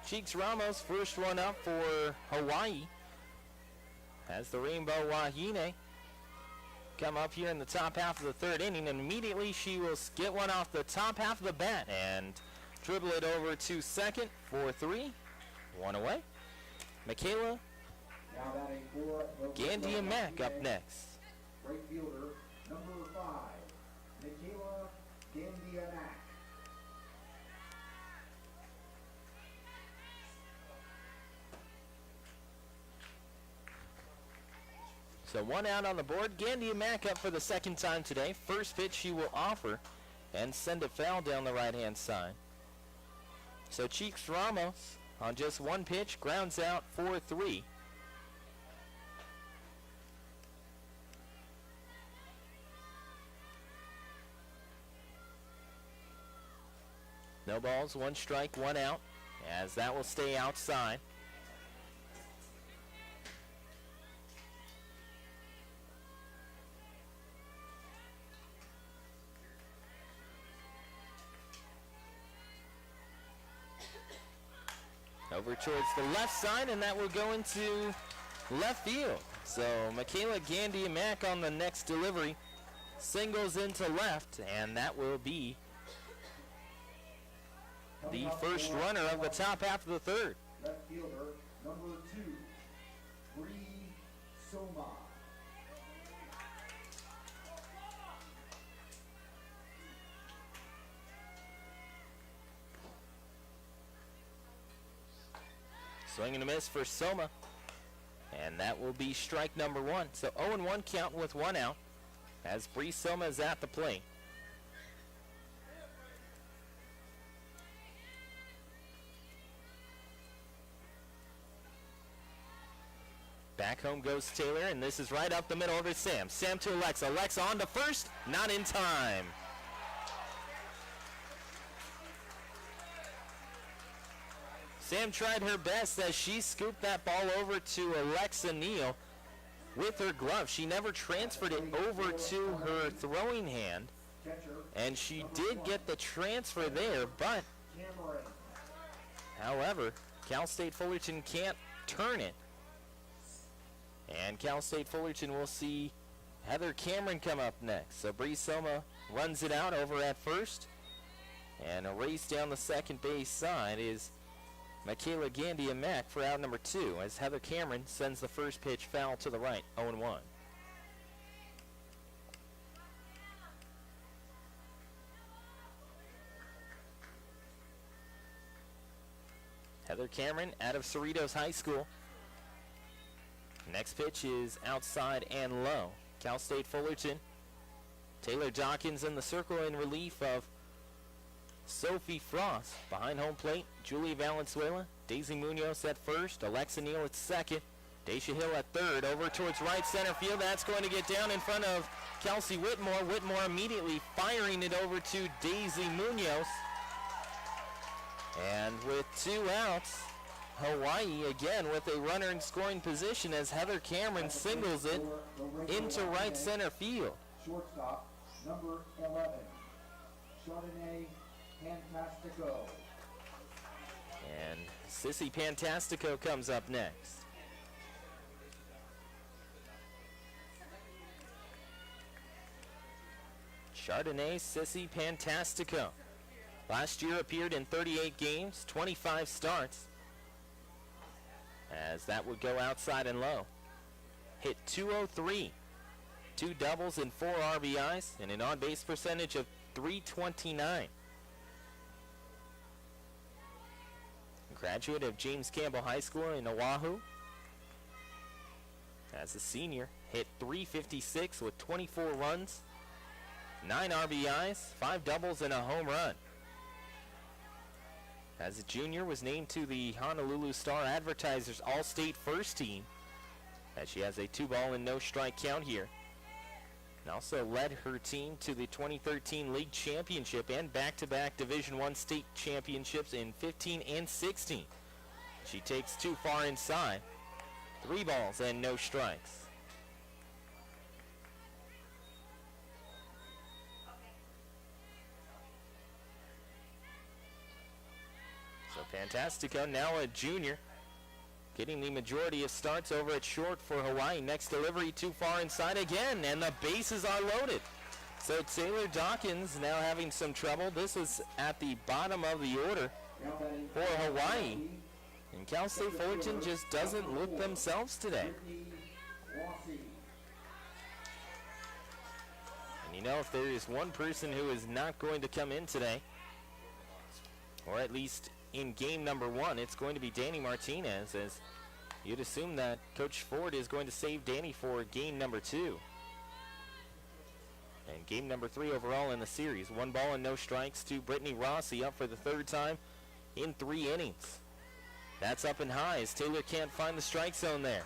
Speaker 1: Cheeks Ramos, first one up for Hawaii, has the Rainbow Wahine come up here in the top half of the third inning, and immediately she will get one off the top half of the bat and dribble it over to second for 3. 1 away. Michaela
Speaker 2: Now batting for the
Speaker 1: Gandy and Mack up next.
Speaker 2: right fielder, number 5, Michaela Gandianak.
Speaker 1: So 1 out on the board. Gandy and Mack up for the second time today. First pitch she will offer and send it foul down the right-hand side. So Cheeks Ramos on just 1 pitch grounds out 4-3. No balls, 1 strike, 1 out. as that will stay outside. Over towards the left side, and that will go into left field. So Michaela Gandy-Mack on the next delivery singles into left, and that will be the first runner of the top half of the third.
Speaker 2: Left fielder, number 2, Bree Soma.
Speaker 1: Swing and a miss for Soma, and that will be strike number 1. So 0-1 count with 1 out as Bree Soma is at the plate. Back home goes Taylor, and this is right up the middle over Sam. Sam to Alexa. Alexa on to first, not in time. Sam tried her best as she scooped that ball over to Alexa Neal with her glove. She never transferred it over to her throwing hand, and she did get the transfer there, but however, Cal State Fullerton can't turn it. And Cal State Fullerton will see Heather Cameron come up next. So Bree Soma runs it out over at first, and a race down the second base side is Michaela Gandy-Mack for out number 2 as Heather Cameron sends the first pitch foul to the right, 0-1. Heather Cameron out of Cerritos High School. Next pitch is outside and low. Cal State Fullerton. Taylor Dawkins in the circle in relief of Sophie Frost. Behind home plate, Julie Valenzuela. Daisy Munoz at first. Alexa Neal at second. Daisha Hill at third. Over towards right center field. That's going to get down in front of Kelsey Whitmore. Whitmore immediately firing it over to Daisy Munoz. And with 2 outs, Hawaii again with a runner in scoring position as Heather Cameron singles it into right center field.
Speaker 2: Shortstop, number 11, Chardonnay Fantastico.
Speaker 1: And Sissy Pantastico comes up next. Chardonnay Sissy Pantastico. Last year appeared in 38 games, 25 starts. As that would go outside and low. Hit .203, 2 doubles and 4 RBIs, and an on-base percentage of .329. Graduate of James Campbell High School in Oahu. As a senior, hit .356 with 24 runs, 9 RBIs, 5 doubles, and a home run. As a junior, was named to the Honolulu Star Advertisers All-State First Team, as she has a 2-ball and no strike count here. And also led her team to the 2013 League Championship and back-to-back Division I state championships in 15 and 16. She takes 2 far inside, 3 balls and no strikes. So Fantastico, now a junior, getting the majority of starts over at short for Hawaii. Next delivery too far inside again, and the bases are loaded. So Taylor Dawkins now having some trouble. This was at the bottom of the order for Hawaii. And Cal State Fullerton just doesn't look themselves today. And you know, if there is one person who is not going to come in today, or at least in game number 1, it's going to be Danny Martinez, as you'd assume that Coach Ford is going to save Danny for game number 2. And game number 3 overall in the series. 1 ball and no strikes to Brittany Rossi, up for the 3rd time in 3 innings. That's up and high as Taylor can't find the strike zone there.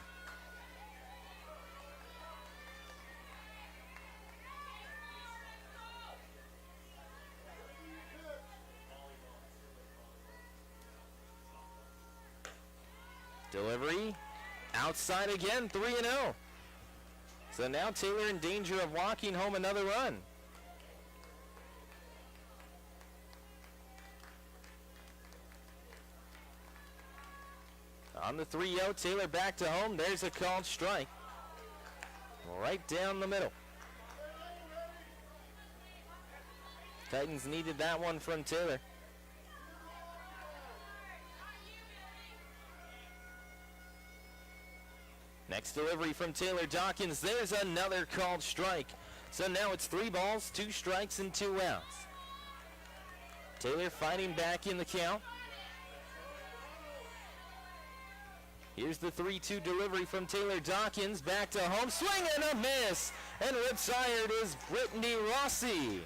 Speaker 1: Delivery outside again, 3-0. So now Taylor in danger of walking home another run. On the 3-0, Taylor back to home. There's a called strike. Right down the middle. Titans needed that one from Taylor. Next delivery from Taylor Dawkins. There's another called strike. So now it's 3 balls, 2 strikes, and 2 outs. Taylor fighting back in the count. Here's the 3-2 delivery from Taylor Dawkins. Back to home. Swing and a miss. And retired is Brittany Rossi.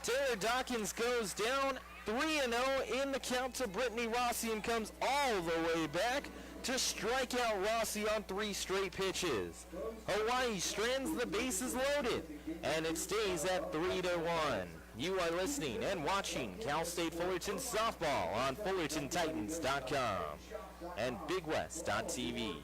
Speaker 1: Taylor Dawkins goes down 3-0 in the count to Brittany Rossi and comes all the way back to strike out Rossi on 3 straight pitches. Hawaii strands the bases loaded, and it stays at 3-1. You are listening and watching Cal State Fullerton softball on FullertonTitans.com and BigWest.tv.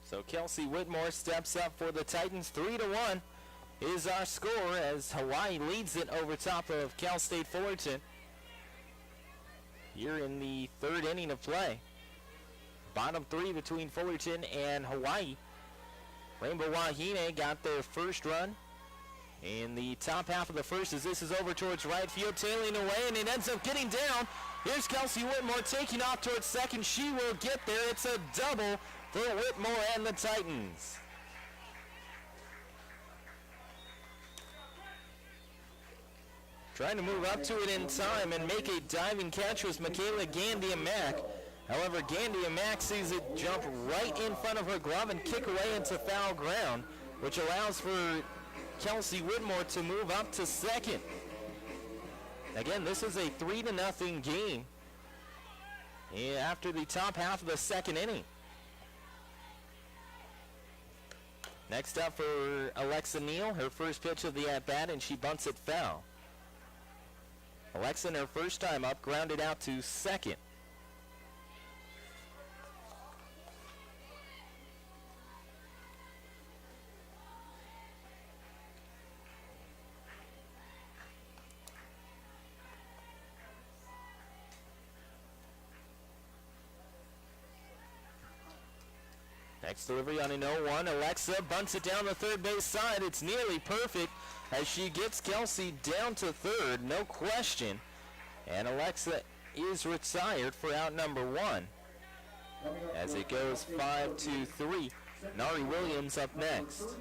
Speaker 1: So Kelsey Whitmore steps up for the Titans. 3-1 is our score as Hawaii leads it over top of Cal State Fullerton. Here in the 3rd inning of play. Bottom 3 between Fullerton and Hawaii. Rainbow Wahine got their first run in the top half of the first as this is over towards right field, tailing away, and it ends up getting down. Here's Kelsey Whitmore taking off towards second. She will get there. It's a double for Whitmore and the Titans. Trying to move up to it in time and make a diving catch was Michaela Gandia-Mack. However, Gandia-Mack sees it jump right in front of her glove and kick away into foul ground, which allows for Kelsey Whitmore to move up to second. Again, this is a 3-0 game after the top half of the second inning. Next up for Alexa Neal, her first pitch of the at-bat, and she bunts it foul. Alexa, in her first time up, grounded out to second. Next delivery on an 0-1. Alexa bunts it down the third base side. It's nearly perfect as she gets Kelsey down to third, no question. And Alexa is retired for out number 1 as it goes 5-3. Nari Williams up next.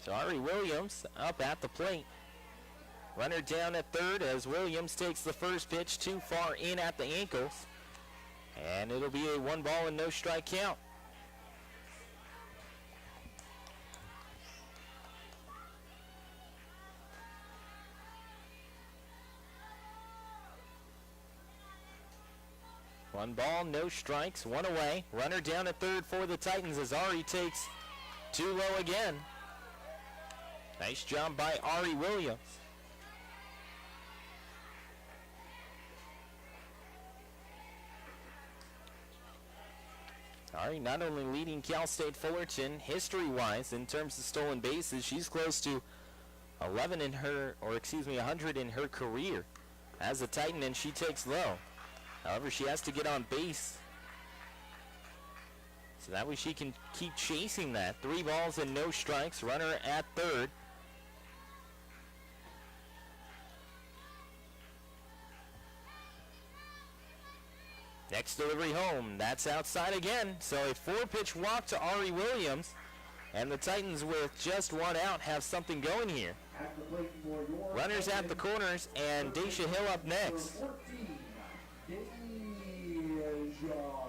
Speaker 1: So Ari Williams up at the plate. Runner down at third as Williams takes the first pitch too far in at the ankles. And it'll be a 1-ball and no strike count. One ball, no strikes, one away. Runner down at third for the Titans as Ari takes too low again. Nice job by Ari Williams. Ari not only leading Cal State Fullerton history-wise in terms of stolen bases, she's close to 100 in her career as a Titan, and she takes low. However, she has to get on base, so that way she can keep chasing that. 3 balls and no strikes. Runner at third. Next delivery home. That's outside again. So a 4-pitch walk to Ari Williams. And the Titans, with just 1 out, have something going here. Runners at the corners, and Daisha Hill up next.
Speaker 2: 14, Deja Hill.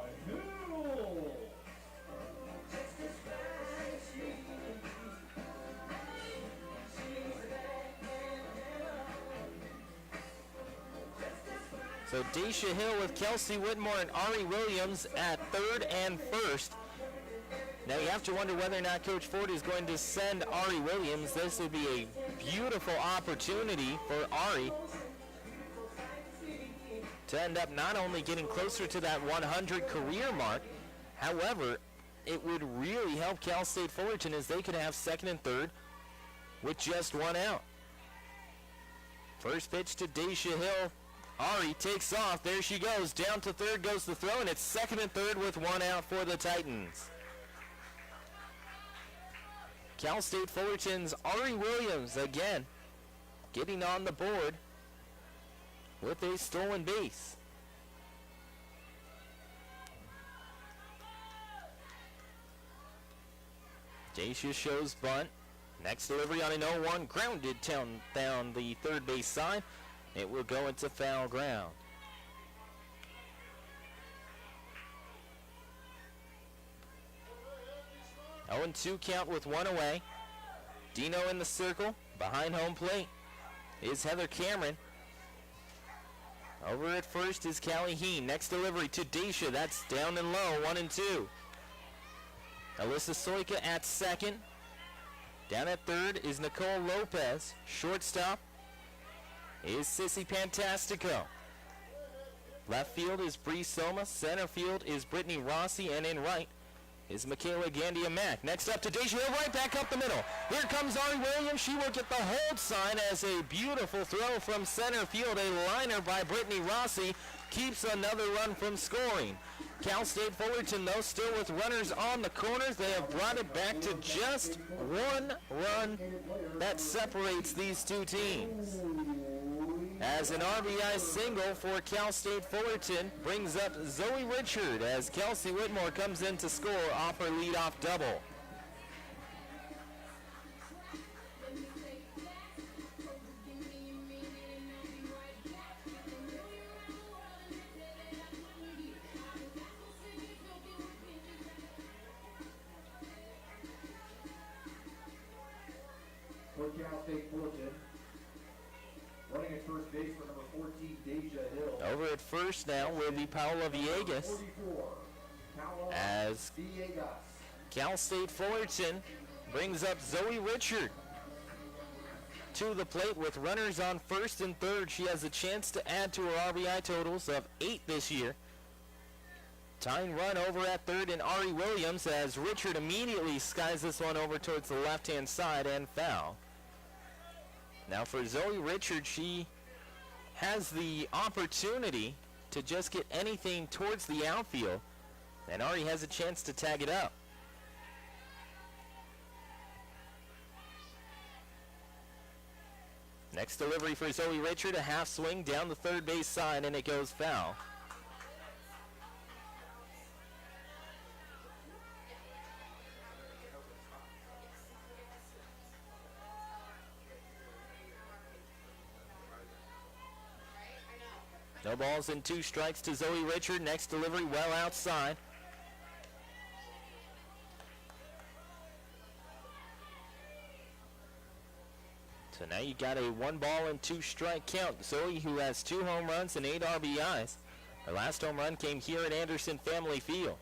Speaker 1: So Daisha Hill with Kelsey Whitmore and Ari Williams at third and first. Now you have to wonder whether or not Coach Ford is going to send Ari Williams. This would be a beautiful opportunity for Ari to end up not only getting closer to that 100 career mark, however, it would really help Cal State Fullerton as they could have second and third with just 1 out. First pitch to Daisha Hill. Ari takes off. There she goes. Down to third goes the throw, and it's second and third with 1 out for the Titans. Cal State Fullerton's Ari Williams again getting on the board with a stolen base. Daisha shows bunt. Next delivery on an 0-1, grounded down the third base side. It will go into foul ground. Oh, 0-2 count with 1 away. Dino in the circle. Behind home plate is Heather Cameron. Over at first is Callie Heen. Next delivery to Daisha. That's down and low, 1-2. Alyssa Soika at second. Down at third is Nicole Lopez. Shortstop is Sissy Pantastico. Left field is Bree Soma. Center field is Brittany Rossi. And in right is Michaela Gandia-Mack. Next up to Daisha Hill, right back up the middle. Here comes Ari Williams. She will get the hold sign as a beautiful throw from center field. A liner by Brittany Rossi keeps another run from scoring. Cal State Fullerton, though, still with runners on the corners. They have brought it back to just 1 run that separates these two teams. As an RBI single for Cal State Fullerton brings up Zoe Richard as Kelsey Whitmore comes in to score off her leadoff double.
Speaker 2: For Cal State Fullerton, running at first base for number 14, Deja Hill.
Speaker 1: Over at first now will be Paola Villegas
Speaker 2: 44, Paola
Speaker 1: as
Speaker 2: Villegas.
Speaker 1: Cal State Fullerton brings up Zoe Richard to the plate with runners on first and third. She has a chance to add to her RBI totals of 8 this year. Tying run over at third and Ari Williams as Richard immediately skies this one over towards the left-hand side and foul. Now for Zoe Richard, she has the opportunity to just get anything towards the outfield, and Ari has a chance to tag it up. Next delivery for Zoe Richard, a half swing down the third base side, and it goes foul. No balls and 2 strikes to Zoe Richard. Next delivery well outside. So now you got a 1 ball and 2 strike count. Zoe, who has 2 home runs and 8 RBIs. Her last home run came here at Anderson Family Field.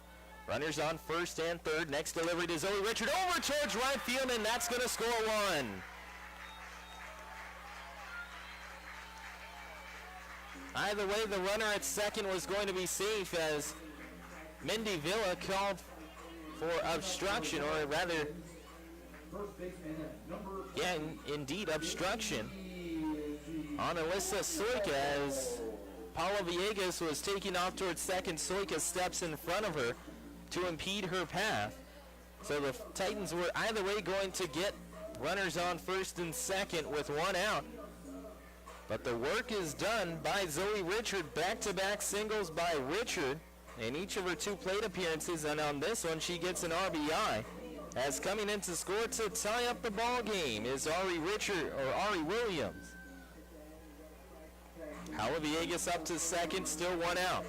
Speaker 1: Runners on first and third. Next delivery to Zoe Richard over towards right field, and that's going to score 1. Either way, the runner at second was going to be safe as Mindy Villa called for obstruction, or rather, indeed, obstruction on Alyssa Soika as Paula Villegas was taking off towards second. Soika steps in front of her to impede her path. So the Titans were either way going to get runners on first and second with 1 out. But the work is done by Zoe Richard. Back-to-back singles by Richard in each of her 2 plate appearances, and on this one she gets an RBI. As coming in to score to tie up the ball game is Ari Williams. Paula Villegas up to second, still 1 out.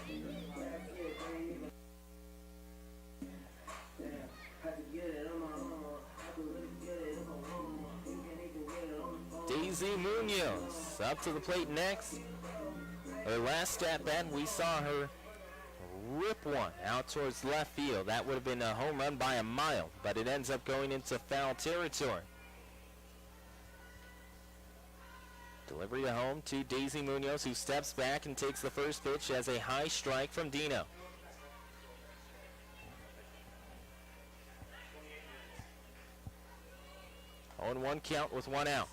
Speaker 1: Daisy Munoz up to the plate next. Her last at-bat, we saw her rip one out towards left field. That would have been a home run by a mile, but it ends up going into foul territory. Delivery to home to Daisy Munoz, who steps back and takes the first pitch as a high strike from Dino. On 1 count with 1 out.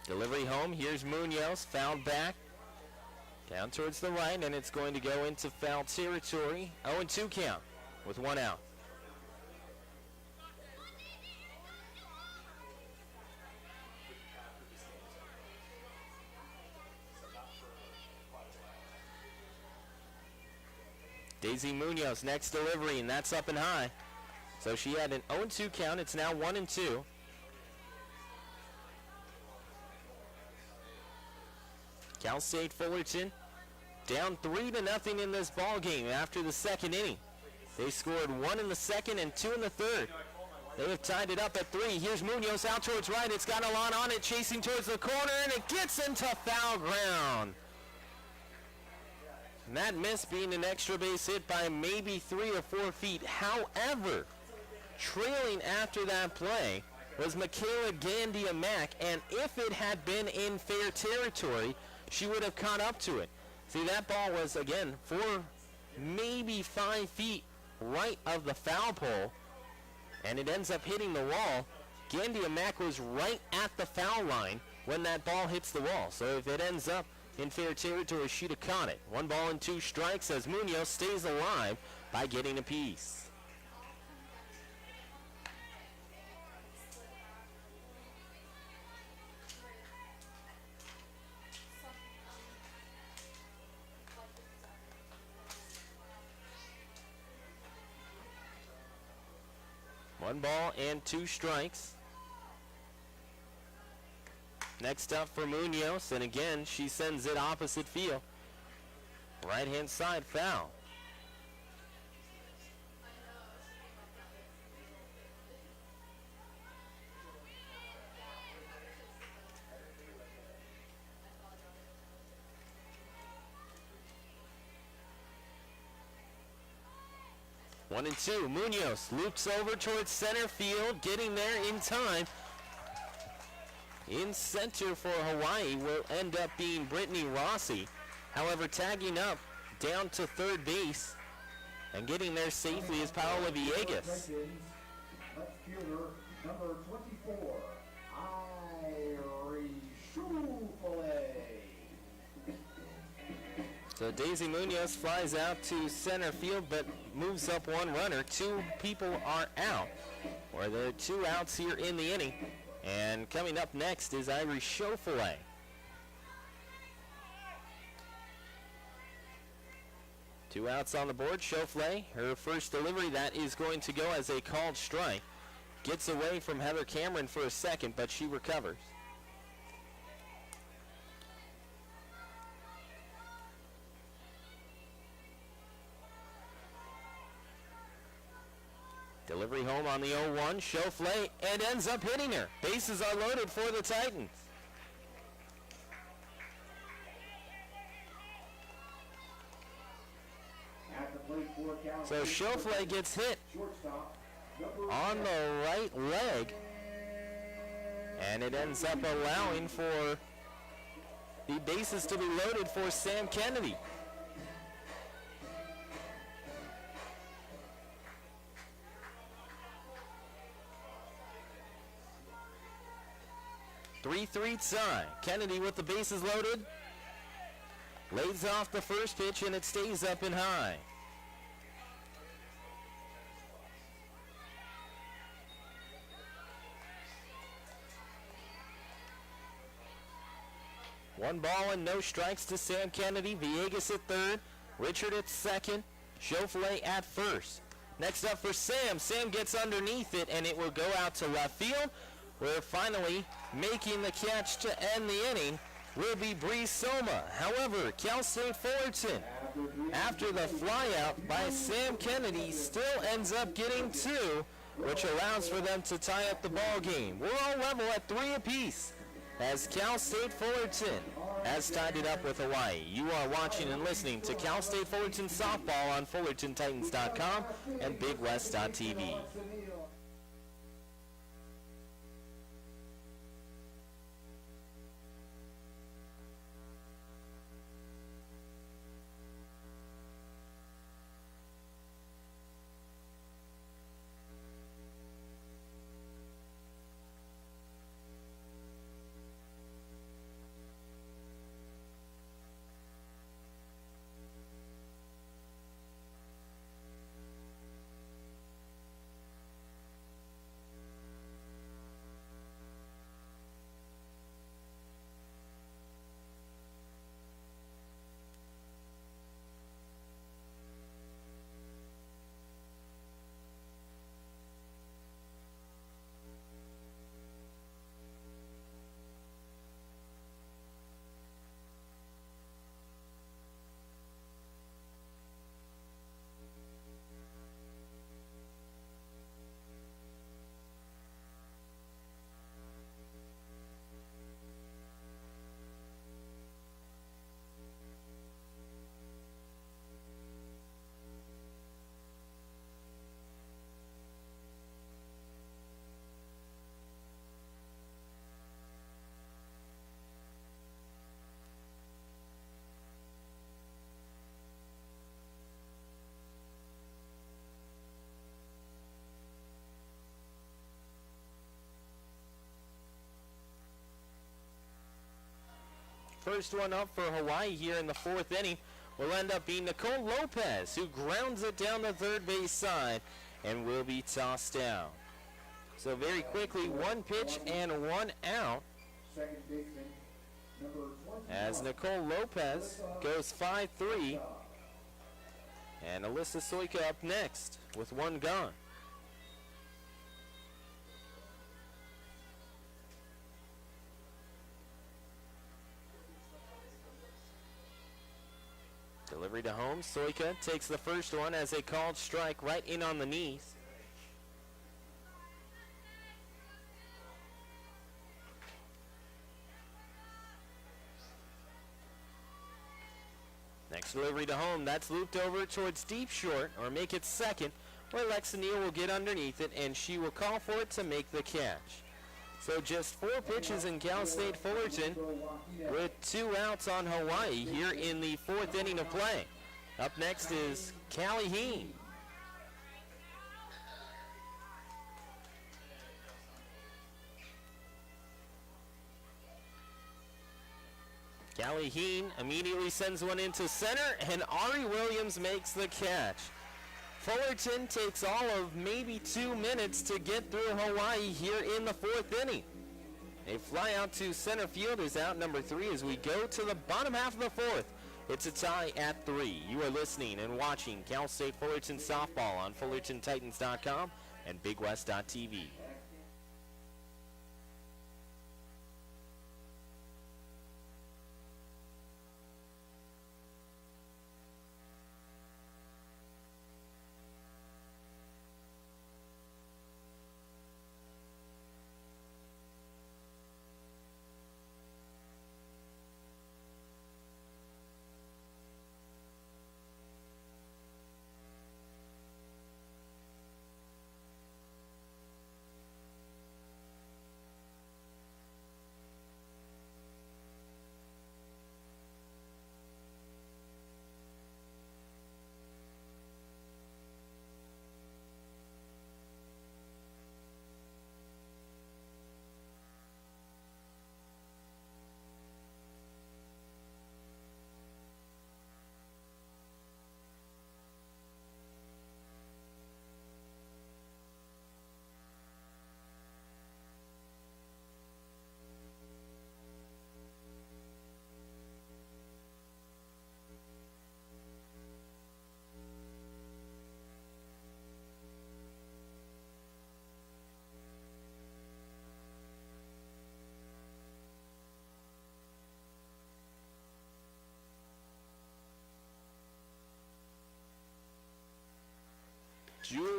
Speaker 1: Delivery home, here's Munoz, fouled back, down towards the right, and it's going to go into foul territory. 0-2 count with 1 out. Daisy Munoz, next delivery, and that's up and high. So she had an 0-2 count, it's now 1-2. Cal State Fullerton down 3-0 in this ball game after the second inning. They scored 1 in the second and 2 in the third. They have tied it up at 3. Here's Munoz out towards right. It's got a lot on it, chasing towards the corner, and it gets into foul ground. And that miss being an extra base hit by maybe 3 or 4 feet. However, trailing after that play was Michaela Gandia-Mack, and if it had been in fair territory, she would have caught up to it. See, that ball was, again, 4, maybe 5 feet right of the foul pole, and it ends up hitting the wall. Gandia-Mack was right at the foul line when that ball hits the wall. So if it ends up in fair territory, she'd have caught it. 1 ball and 2 strikes as Munoz stays alive by getting a piece. One ball and 2 strikes. Next up for Munoz, and again, she sends it opposite field. Right-hand side foul. One and 2. Munoz loops over towards center field, getting there in time. In center for Hawaii will end up being Brittany Rossi. However, tagging up down to third base and getting there safely is Paola Villegas.
Speaker 2: Left fielder, number 24, Irie Schufele.
Speaker 1: So Daisy Munoz flies out to center field, but moves up 1 runner. 2 people are out, or there are 2 outs here in the inning. And coming up next is Irie Schufele. Two outs on the board. Schufele, her first delivery, that is going to go as a called strike. Gets away from Heather Cameron for a second, but she recovers. Delivery home on the 0-1. Schofley, and ends up hitting her. Bases are loaded for the Titans. So Schofley gets hit on the right leg, and it ends up allowing for the bases to be loaded for Sam Kennedy. Three tie. Kennedy with the bases loaded. Lays off the first pitch, and it stays up and high. One ball and no strikes to Sam Kennedy. Villegas at third. Richard at second. Schofley at first. Next up for Sam. Sam gets underneath it, and it will go out to left field, where finally making the catch to end the inning will be Bree Soma. However, Cal State Fullerton, after the flyout by Sam Kennedy, still ends up getting two, which allows for them to tie up the ball game. We're all level at 3 apiece, as Cal State Fullerton has tied it up with Hawaii. You are watching and listening to Cal State Fullerton softball on FullertonTitans.com and BigWest.tv. First one up for Hawaii here in the 4th inning will end up being Nicole Lopez, who grounds it down the third base side and will be tossed down. So very quickly, 1 pitch and 1 out as Nicole Lopez goes 5-3, and Alyssa Soika up next with 1 gone. Delivery to home. Soika takes the first one as a called strike right in on the knees. Next delivery to home. That's looped over towards deep short, or make it second, where Lexa Neal will get underneath it, and she will call for it to make the catch. So just 4 pitches in Cal State Fullerton with 2 outs on Hawaii here in the 4th inning of play. Up next is Callie Heen. Callie Heen immediately sends one into center, and Ari Williams makes the catch. Fullerton takes all of maybe 2 minutes to get through Hawaii here in the 4th inning. A fly out to center field is out number 3 as we go to the bottom half of the 4th. It's a tie at 3. You are listening and watching Cal State Fullerton softball on FullertonTitans.com and BigWest.tv.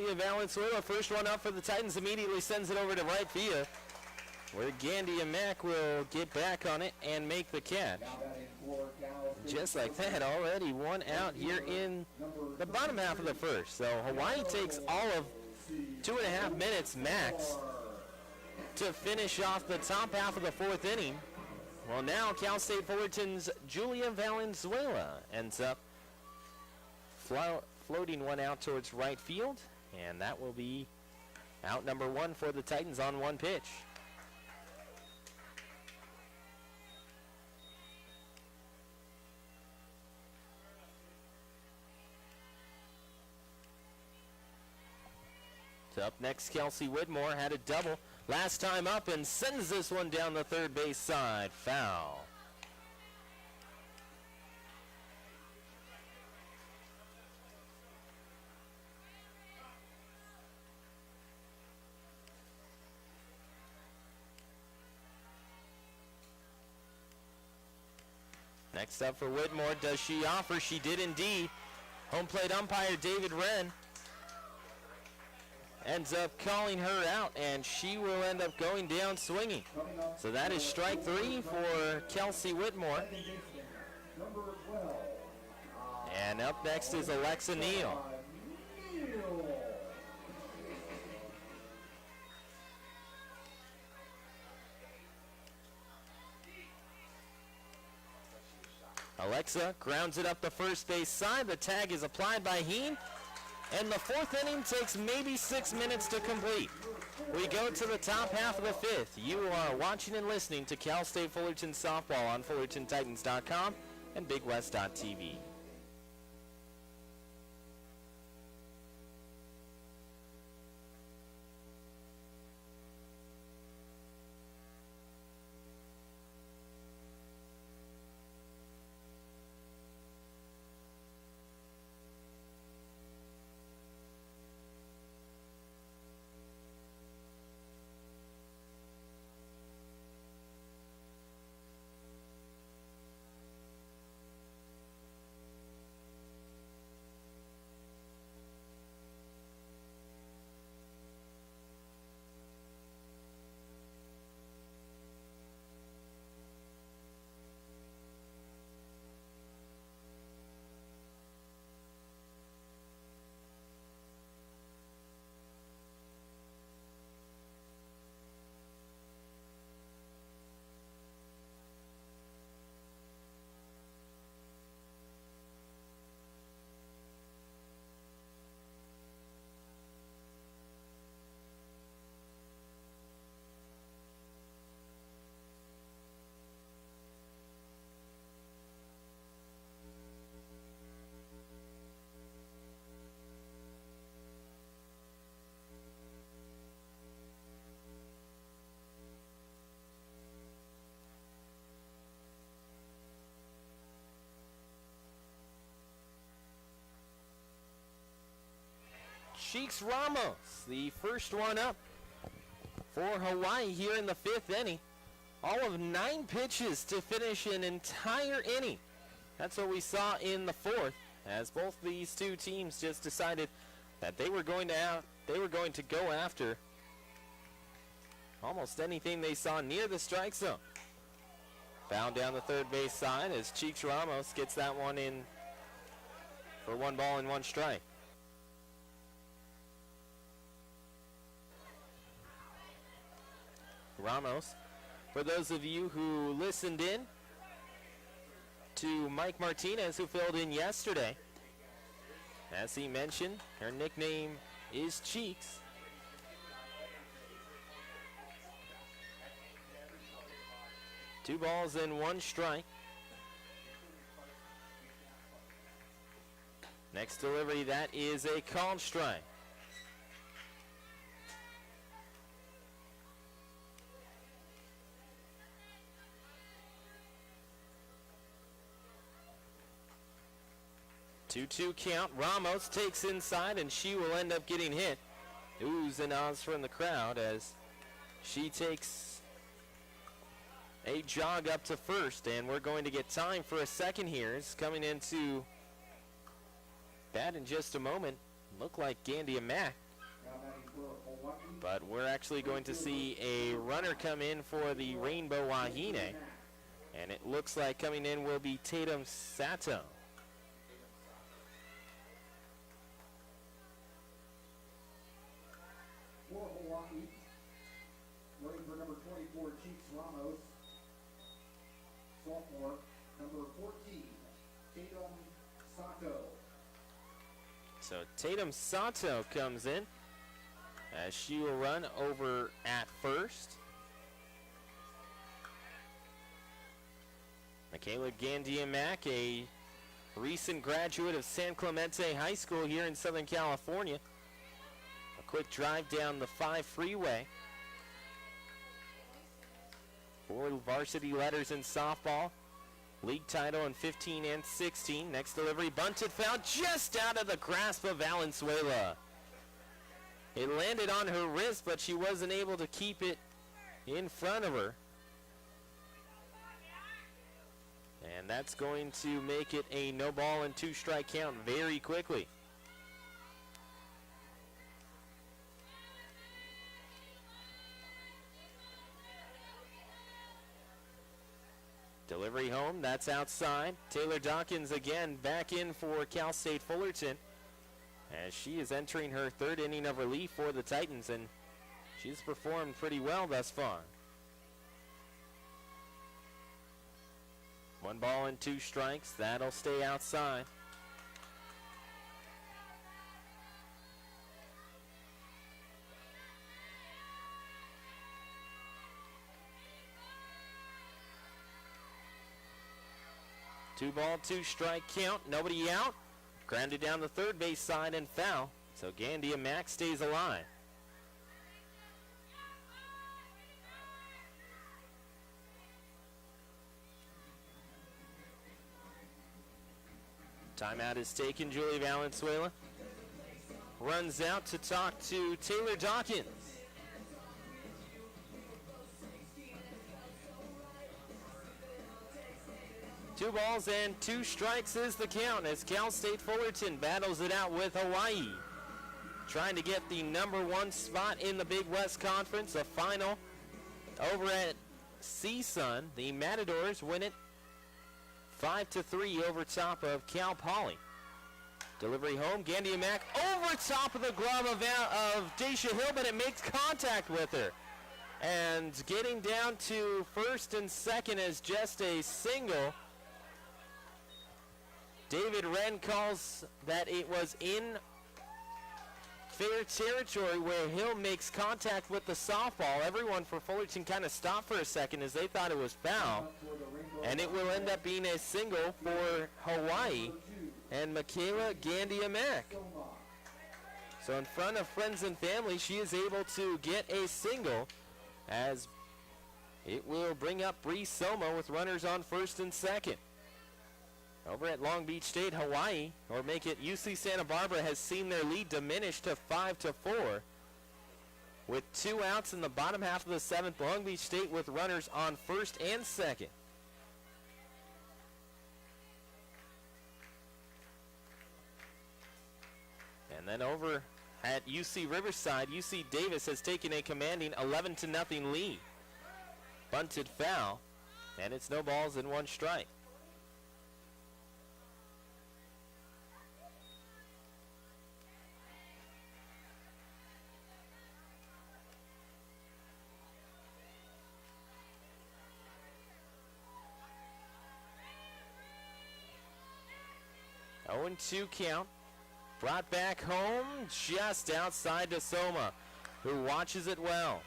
Speaker 1: Julia Valenzuela, first one up for the Titans, immediately sends it over to right field, where Gandia Mack will get back on it and make the catch. Just like that, already one out here in the bottom half of the first. So Hawaii takes all of 2.5 minutes max to finish off the top half of the fourth inning. Well, now Cal State Fullerton's Julia Valenzuela ends up floating one out towards right field, and that will be out number one for the Titans on one pitch. Up next, Kelsey Whitmore had a double last time up and sends this one down the third base side. Foul. Next up for Whitmore, does she offer? She did indeed. Home plate umpire David Wren ends up calling her out, and she will end up going down swinging. So that is strike three for Kelsey Whitmore. And up next is Alexa Neal. Alexa grounds it up the first base side. The tag is applied by Heen. And the fourth inning takes maybe 6 minutes to complete. We go to the top half of the fifth. You are watching and listening to Cal State Fullerton softball on FullertonTitans.com and BigWest.tv. Cheeks Ramos, the first one up for Hawaii here in the fifth inning. All of 9 pitches to finish an entire inning. That's what we saw in the fourth, as both these two teams just decided that they were going to go after almost anything they saw near the strike zone. Found down the third base side as Cheeks Ramos gets that one in for 1 ball and 1 strike. Ramos, for those of you who listened in to Mike Martinez, who filled in yesterday, as he mentioned, her nickname is Cheeks. Two balls and 1 strike. Next delivery, that is a called strike. Two count. Ramos takes inside, and she will end up getting hit. Oohs and ahs from the crowd as she takes a jog up to first, and we're going to get time for a second here. It's coming into bat in just a moment. Look like Gandia Mack But we're actually going to see a runner come in for the Rainbow Wahine. And it looks like coming in will be Tatum Sato.
Speaker 2: For Hawaii, running for number 24, Chiefs Ramos. Sophomore, number 14, Tatum Sato.
Speaker 1: So Tatum Sato comes in as she will run over at first. Michaela Gandia-Mack, a recent graduate of San Clemente High School here in Southern California. A quick drive down the 5 freeway. 4 varsity letters in softball. League title in 15 and 16. Next delivery, bunted foul just out of the grasp of Valenzuela. It landed on her wrist, but she wasn't able to keep it in front of her. And that's going to make it a no ball and 2 strike count very quickly. Delivery home, that's outside. Taylor Dawkins again back in for Cal State Fullerton as she is entering her 3rd inning of relief for the Titans, and she's performed pretty well thus far. 1 ball and 2 strikes, that'll stay outside. Two ball, 2 strike count, nobody out. Grounded down the third base side and foul. So Gandia-Mack stays alive. Timeout is taken. Julie Valenzuela runs out to talk to Taylor Dawkins. Two balls and 2 strikes is the count as Cal State Fullerton battles it out with Hawaii. Trying to get the #1 spot in the Big West Conference, a final over at CSUN. The Matadors win it 5-3 over top of Cal Poly. Delivery home, Gandia-Mack over top of the glove of Dacia Hill, but it makes contact with her. And getting down to first and second as just a single. David Wren calls that it was in fair territory where Hill makes contact with the softball. Everyone for Fullerton kind of stopped for a second as they thought it was foul. And it will end up being a single for Hawaii and Michaela Gandia-Mack. So in front of friends and family, she is able to get a single as it will bring up Bree Soma with runners on first and second. Over at Long Beach State, Hawaii, or make it UC Santa Barbara, has seen their lead diminish to 5-4. With 2 outs in the bottom half of the 7th, Long Beach State with runners on first and second. And then over at UC Riverside, UC Davis has taken a commanding 11-0 lead. Bunted foul, and it's no balls and 1 strike. Oh, 0-2 count. Brought back home just outside to Soma, who watches it well.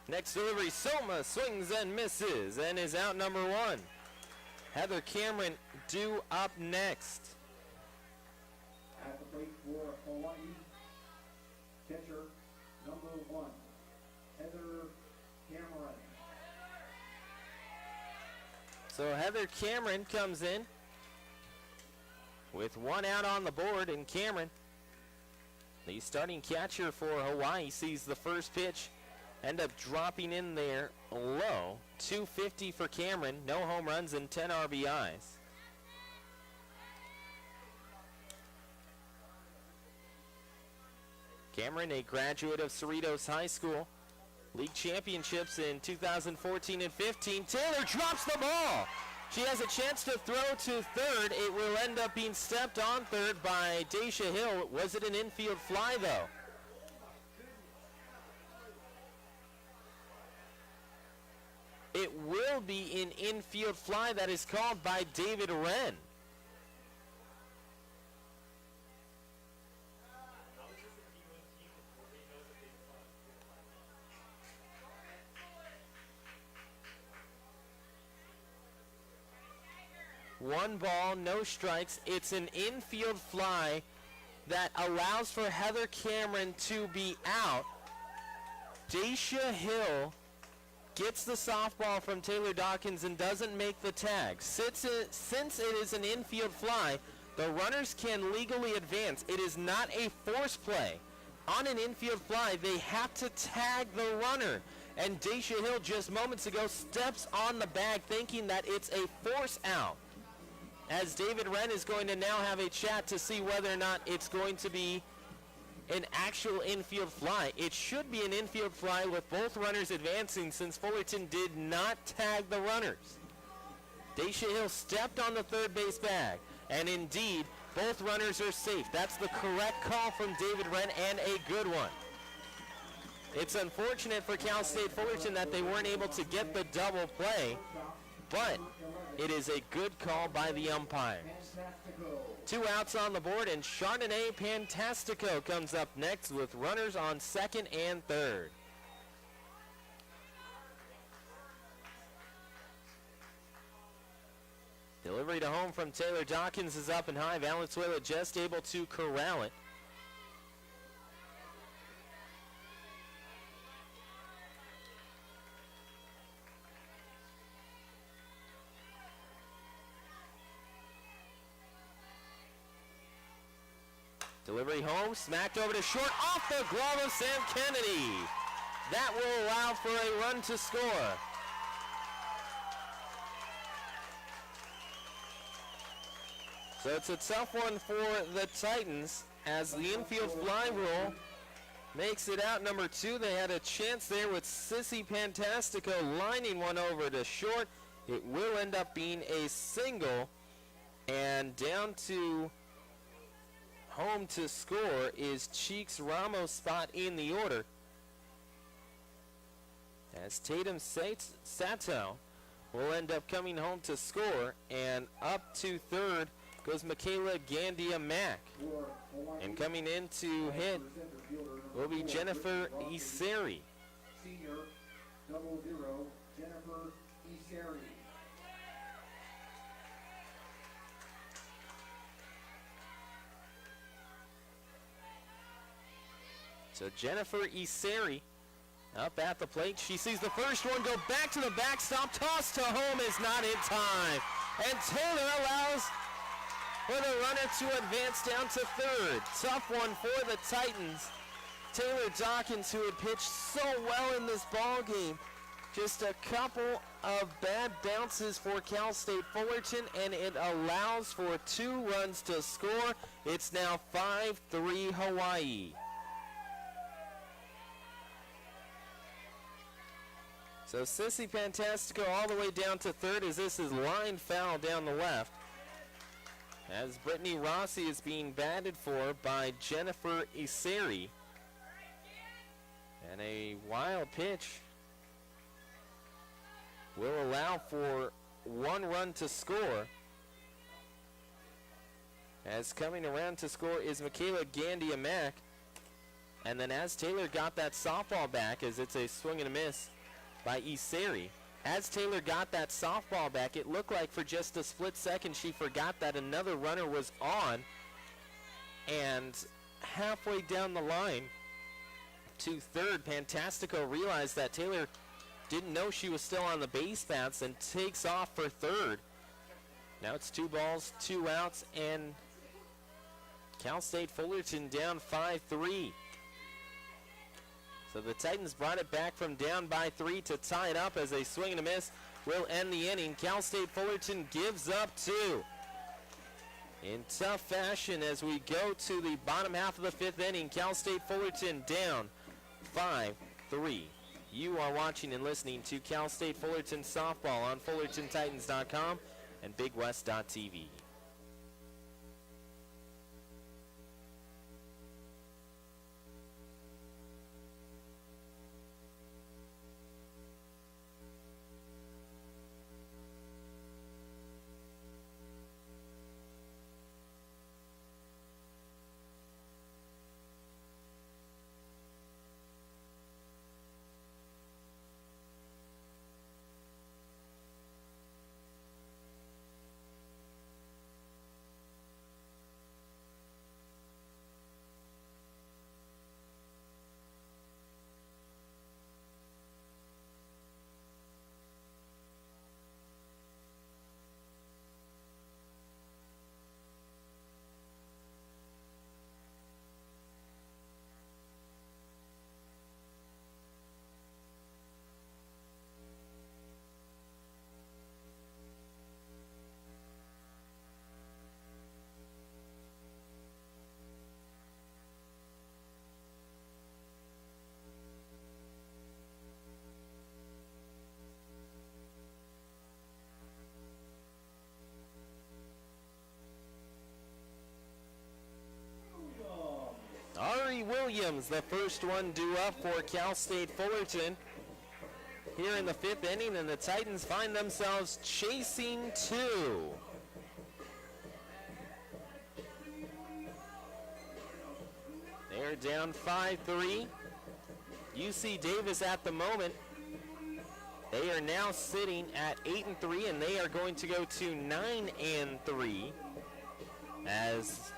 Speaker 1: Next delivery, Soma swings and misses and is out #1. Heather Cameron due up next.
Speaker 2: At the plate for Hawaii, catcher #1, Heather Cameron.
Speaker 1: So Heather Cameron comes in with 1 out on the board, and Cameron, the starting catcher for Hawaii, sees the first pitch end up dropping in there low. 250 for Cameron, no home runs and 10 RBIs. Cameron, a graduate of Cerritos High School. League championships in 2014 and 15. Taylor drops the ball. She has a chance to throw to third. It will end up being stepped on third by Daisha Hill. Was it an infield fly, though? It will be an infield fly that is called by David Wren. One ball, no strikes. It's an infield fly that allows for Heather Cameron to be out. Daisha Hill gets the softball from Taylor Dawkins and doesn't make the tag. Since it is an infield fly, the runners can legally advance. It is not a force play. On an infield fly, they have to tag the runner. And Daisha Hill just moments ago steps on the bag thinking that it's a force out. As David Wren is going to now have a chat to see whether or not it's going to be an actual infield fly. It should be an infield fly with both runners advancing since Fullerton did not tag the runners. Daisha Hill stepped on the third base bag, and indeed, both runners are safe. That's the correct call from David Wren, and a good one. It's unfortunate for Cal State Fullerton that they weren't able to get the double play, but it is a good call by the umpires. 2 outs on the board, and Chardonnay Pantastico comes up next with runners on second and third. Delivery to home from Taylor Dawkins is up and high. Valenzuela just able to corral it. Delivery home, smacked over to short, off the glove of Sam Kennedy. That will allow for a run to score. So it's a tough one for the Titans as the infield fly rule makes it out number 2. They had a chance there with Sissy Pantastico lining one over to short. It will end up being a single, and down to home to score is Cheeks Ramos' spot in the order. As Tatum Sato will end up coming home to score, and up to third goes Michaela Gandia-Mack. And coming in to hit will be Jennifer Iseri.
Speaker 2: Senior, 00, Jennifer Iseri.
Speaker 1: So Jennifer Iseri up at the plate. She sees the first one go back to the backstop. Toss to home is not in time. And Taylor allows for the runner to advance down to third. Tough one for the Titans. Taylor Dawkins, who had pitched so well in this ball game. Just a couple of bad bounces for Cal State Fullerton, and it allows for 2 runs to score. It's now 5-3 Hawaii. So Sissy Pantastico all the way down to third as this is line foul down the left. As Brittany Rossi is being batted for by Jennifer Iseri. And a wild pitch will allow for 1 run to score. As coming around to score is Michaela Gandia-Mack. And then as Taylor got that softball back, as it's a swing and a miss by Iseri. As Taylor got that softball back, it looked like for just a split second she forgot that another runner was on. And halfway down the line to third, Pantastico realized that Taylor didn't know she was still on the base paths and takes off for third. Now it's 2 balls, 2 outs, and Cal State Fullerton down 5-3. So So the Titans brought it back from down by 3 to tie it up as a swing and a miss will end the inning. Cal State Fullerton gives up 2. In tough fashion as we go to the bottom half of the 5th inning, Cal State Fullerton down 5-3. You are watching and listening to Cal State Fullerton softball on FullertonTitans.com and BigWest.tv. Ari Williams, the first one due up for Cal State Fullerton here in the 5th inning, and the Titans find themselves chasing 2. They're down 5-3. UC Davis at the moment, they are now sitting at 8-3, and they are going to go to 9-3 as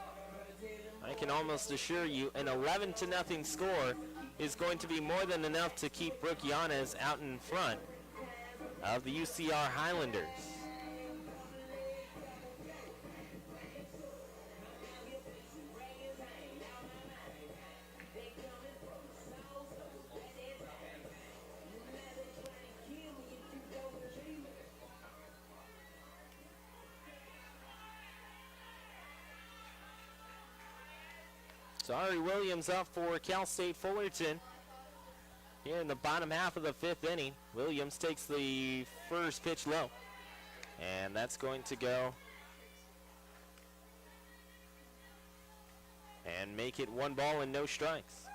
Speaker 1: I can almost assure you an 11-0 score is going to be more than enough to keep Brooke Yanez out in front of the UCR Highlanders. Ari Williams up for Cal State Fullerton here in the bottom half of the 5th inning. Williams takes the first pitch low, and that's going to go and make it 1 ball and no strikes.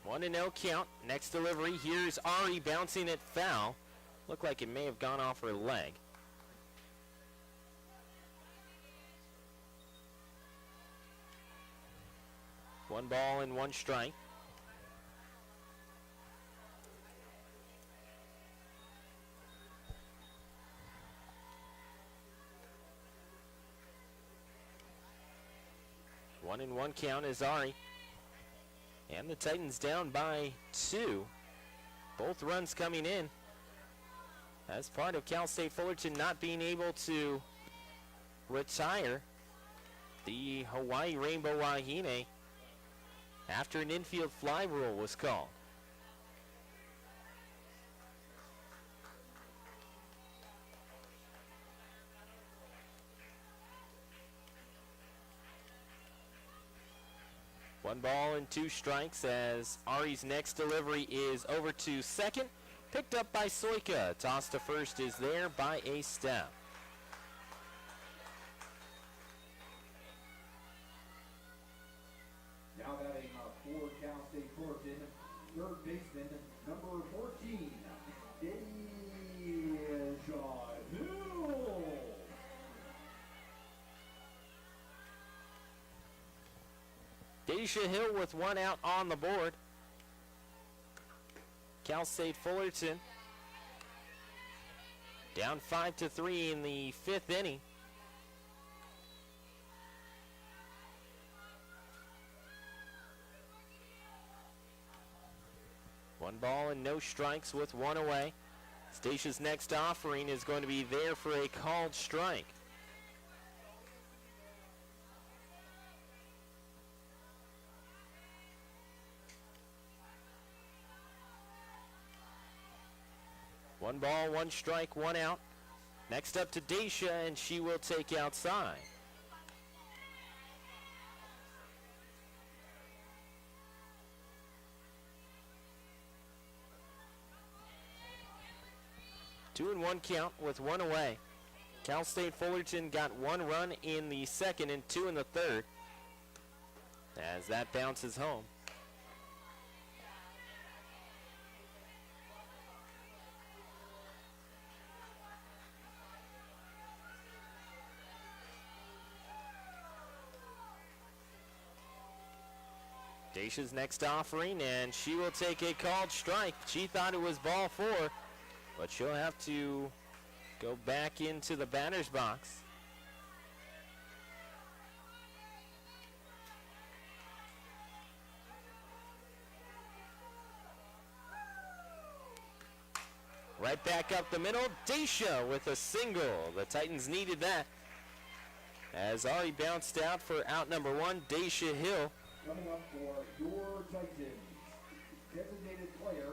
Speaker 1: One and no count. Next delivery. Here's Ari bouncing it foul. Looked like it may have gone off her leg. One ball and 1 strike. One and 1 count is Ari. And the Titans down by 2. Both runs coming in as part of Cal State Fullerton not being able to retire the Hawaii Rainbow Wahine after an infield fly rule was called. One ball and 2 strikes as Ari's next delivery is over to second. Picked up by Soika. Toss to first is there by a step.
Speaker 2: Now batting for Cal State Fullerton, third baseman, number 14, Deja Hill.
Speaker 1: Deja Hill with 1 out on the board. Cal State Fullerton down 5-3 in the 5th inning. One ball and no strikes with 1 away. Stacia's next offering is going to be there for a called strike. 1 ball, 1 strike, 1 out. Next up to Daisha, and she will take outside. Two and 1 count with 1 away. Cal State Fullerton got 1 run in the second and 2 in the third as that bounces home. Daisha's next offering, and she will take a called strike. She thought it was ball 4, but she'll have to go back into the batter's box. Right back up the middle, Daisha with a single. The Titans needed that. As Ari bounced out for out number 1, Daisha Hill.
Speaker 2: Coming up for your Titans, designated player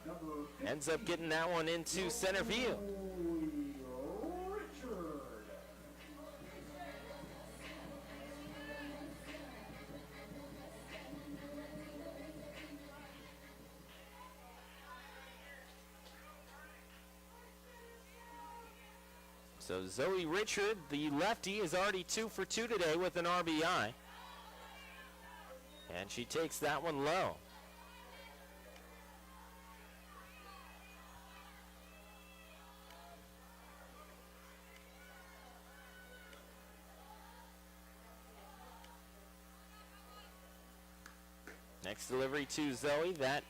Speaker 2: number 50,
Speaker 1: ends up getting that one into center field.
Speaker 2: Richard.
Speaker 1: So Zoe Richard, the lefty, is already 2 for 2 today with an RBI. And she takes that one low. Next delivery to Zoe. That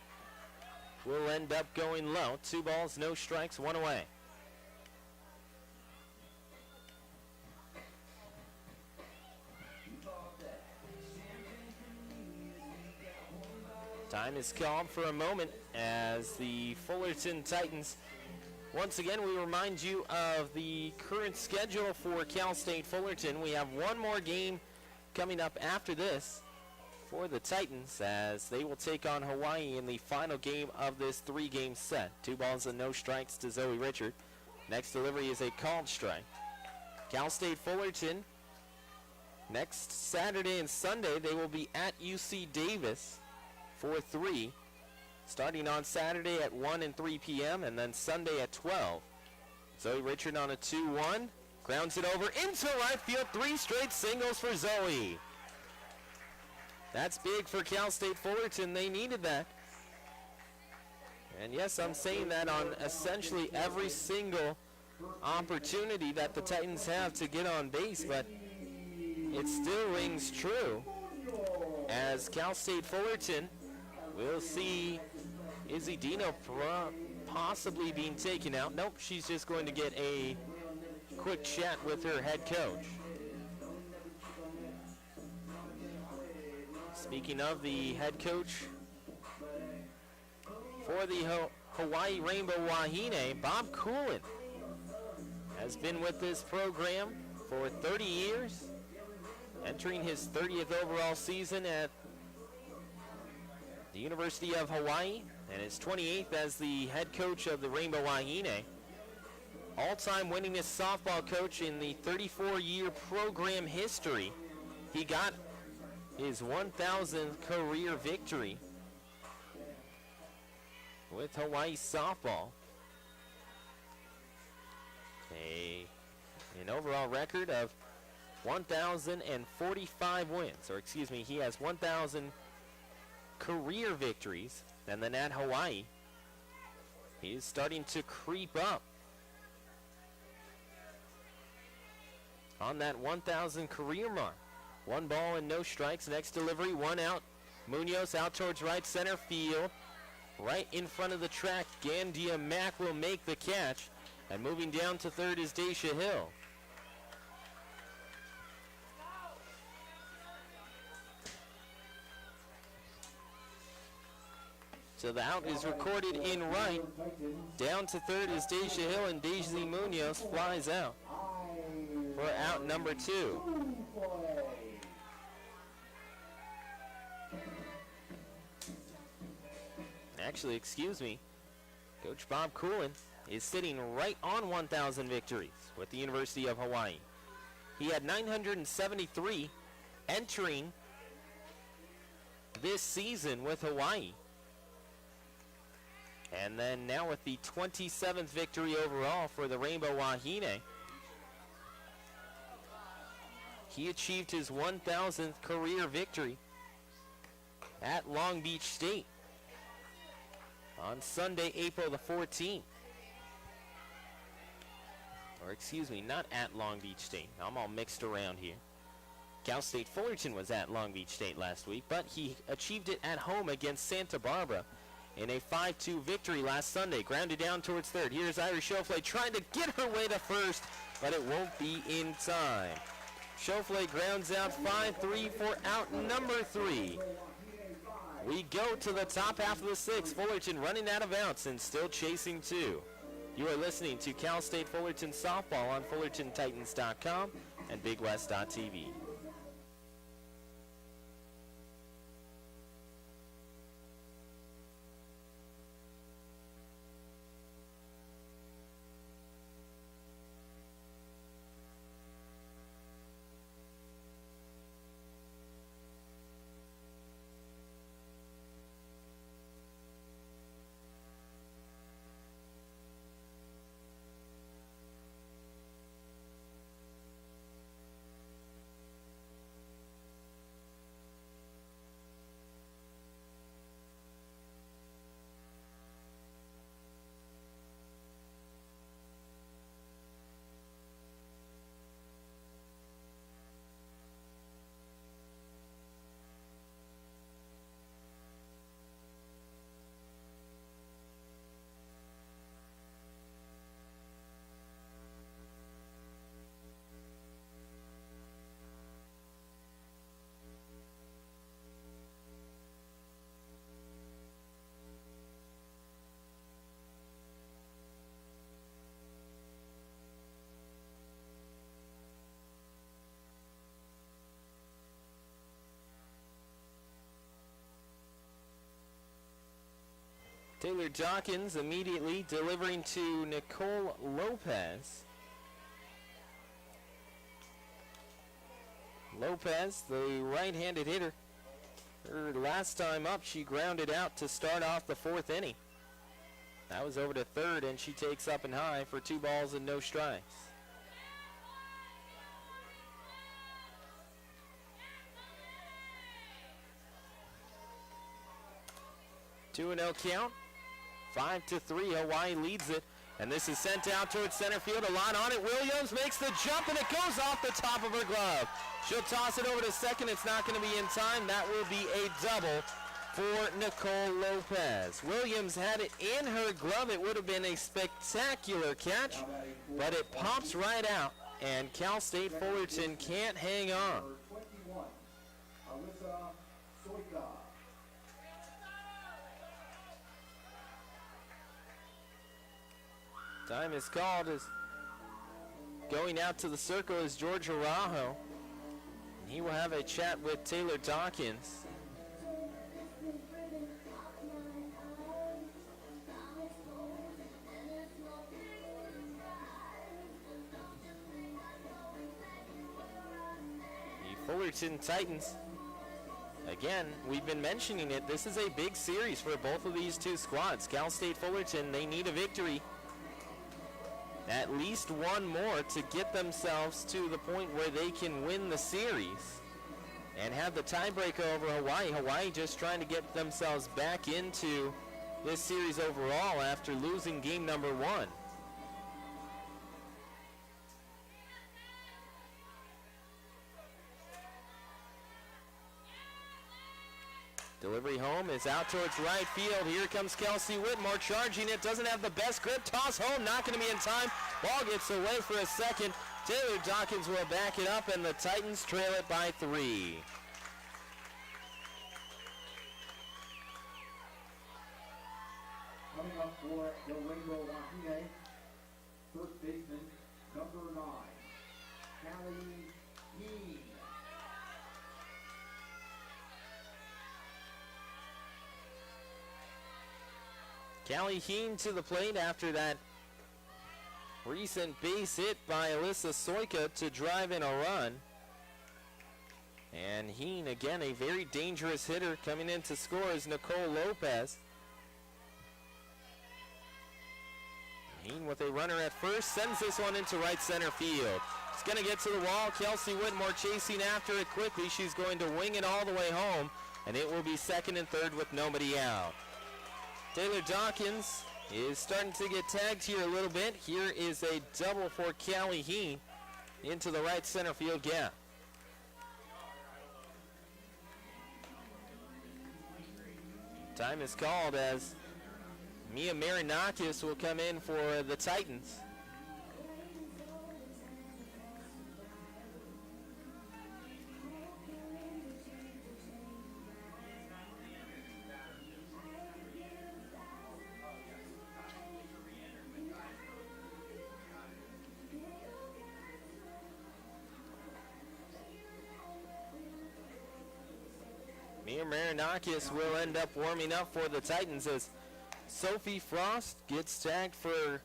Speaker 1: will end up going low. 2 balls, no strikes, 1 away. Time is called for a moment as the Fullerton Titans, once again, we remind you of the current schedule for Cal State Fullerton. We have 1 more game coming up after this for the Titans as they will take on Hawaii in the final game of this 3-game set. 2 balls and no strikes to Zoe Richard. Next delivery is a called strike. Cal State Fullerton, next Saturday and Sunday, they will be at UC Davis for 3, starting on Saturday at 1 and 3 p.m. and then Sunday at 12. Zoe Richard on a 2-1, grounds it over into right field. 3 straight singles for Zoe. That's big for Cal State Fullerton. They needed that. And yes, I'm saying that on essentially every single opportunity that the Titans have to get on base, but it still rings true as Cal State Fullerton will see Izzy Dino possibly being taken out. Nope, she's just going to get a quick chat with her head coach. Speaking of the head coach for the Hawaii Rainbow Wahine, Bob Coolin has been with this program for 30 years, entering his 30th overall season at the University of Hawaii, and his 28th as the head coach of the Rainbow Wahine. All-time winningest softball coach in the 34-year program history. He got his 1,000th career victory with Hawaii softball. An overall record of 1,045 wins, or excuse me, he has 1,000 career victories, and then at Hawaii, he is starting to creep up on that 1,000 career mark. 1 ball and no strikes. Next delivery, 1 out. Munoz out towards right center field. Right in front of the track, Gandia Mack will make the catch. And moving down to third is Daisha Hill. So the out is recorded in right. Down to third is Daisha Hill, and Daisy Munoz flies out for out number 2. Actually, excuse me, Coach Bob Coolin is sitting right on 1,000 victories with the University of Hawaii. He had 973 entering this season with Hawaii. And then now with the 27th victory overall for the Rainbow Wahine, he achieved his 1,000th career victory at Long Beach State on Sunday, April the 14th. Or excuse me, not at Long Beach State. I'm all mixed around here. Cal State Fullerton was at Long Beach State last week, but he achieved it at home against Santa Barbara in a 5-2 victory last Sunday. Grounded down towards third. Here's Irish Schofley trying to get her way to first, but it won't be in time. Schofley grounds out 5-3 for out number 3. We go to the top half of the sixth. Fullerton running out of outs and still chasing 2. You are listening to Cal State Fullerton softball on FullertonTitans.com and BigWest.tv. Taylor Dawkins immediately delivering to Nicole Lopez. Lopez, the right-handed hitter. Her last time up, she grounded out to start off the 4th inning. That was over to third, and she takes up and high for 2 balls and no strikes. Two and 0 count. 5-3, Hawaii leads it, and this is sent out towards center field. A lot on it. Williams makes the jump, and it goes off the top of her glove. She'll toss it over to second. It's not going to be in time. That will be a double for Nicole Lopez. Williams had it in her glove. It would have been a spectacular catch, but it pops right out, and Cal State Fullerton can't hang on. Time is called as going out to the circle is George Araujo. And he will have a chat with Taylor Dawkins. The Fullerton Titans, again, we've been mentioning it, this is a big series for both of these two squads. Cal State Fullerton, they need a victory. At least one more to get themselves to the point where they can win the series and have the tiebreaker over Hawaii. Hawaii just trying to get themselves back into this series overall after losing game number 1. Delivery home is out towards right field. Here comes Kelsey Whitmore charging it. Doesn't have the best grip. Toss home. Not going to be in time. Ball gets away for a second. Taylor Dawkins will back it up, and the Titans trail it by 3.
Speaker 2: Coming up for the Rainbow Wahine, first baseman, number 9, Callie Yee.
Speaker 1: Callie Heen to the plate after that Recent base hit by Alyssa Soika to drive in a run. And Heen, again, a very dangerous hitter coming in to score is Nicole Lopez. Heen with a runner at first, sends this one into right center field. It's going to get to the wall. Kelsey Whitmore chasing after it quickly. She's going to wing it all the way home, and it will be second and third with nobody out. Taylor Dawkins is starting to get tagged here a little bit. Here is a double for Callie Heen into the right center field gap. Time is called as Mia Marinakis will come in for the Titans. Mia Marinakis will end up warming up for the Titans as Sophie Frost gets tagged for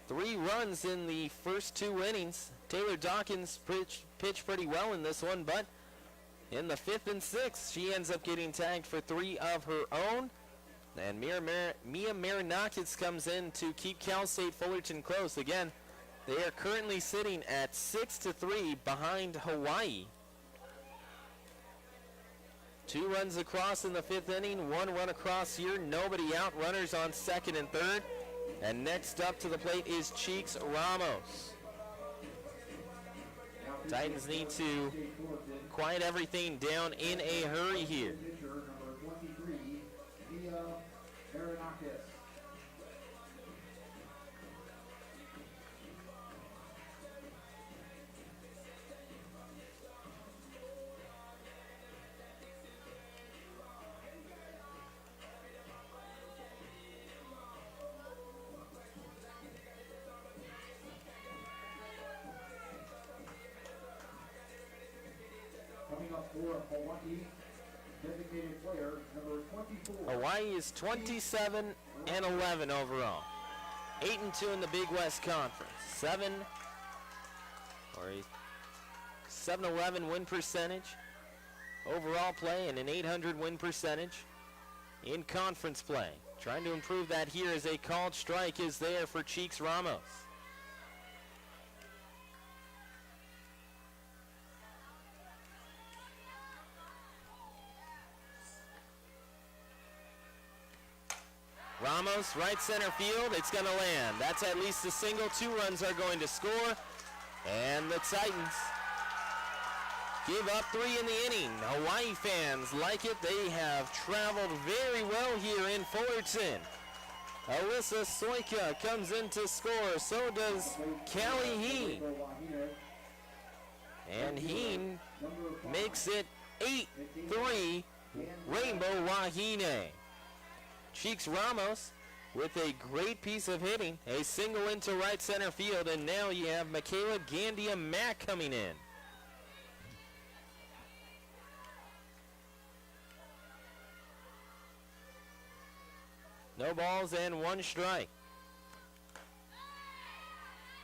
Speaker 1: 3 runs in the first 2 innings. Taylor Dawkins pitched pretty well in this one, but in the 5th and 6th, she ends up getting tagged for 3 of her own. And Mia Marinakis comes in to keep Cal State Fullerton close. Again, they are currently sitting at 6-3 behind Hawaii. 2 runs across in the 5th inning, 1 run across here, nobody out, runners on second and third. And next up to the plate is Cheeks Ramos. Titans need to quiet everything down in a hurry here.
Speaker 2: Coming up for Hawaii, designated player number 24.
Speaker 1: Hawaii is 27-11 overall. 8-2 in the Big West Conference. 711 win percentage overall play and an 800 win percentage in conference play. Trying to improve that here as a called strike is there for Cheeks Ramos. Ramos, right center field, it's going to land. That's at least a single. 2 runs are going to score. And the Titans give up 3 in the inning. Hawaii fans like it. They have traveled very well here in Fullerton. Alyssa Soika comes in to score. So does Callie Heen. And Heen makes it 8-3 Rainbow Wahine. Cheeks Ramos with a great piece of hitting. A single into right center field, and now you have Michaela Gandia-Mack coming in. No balls and 1 strike.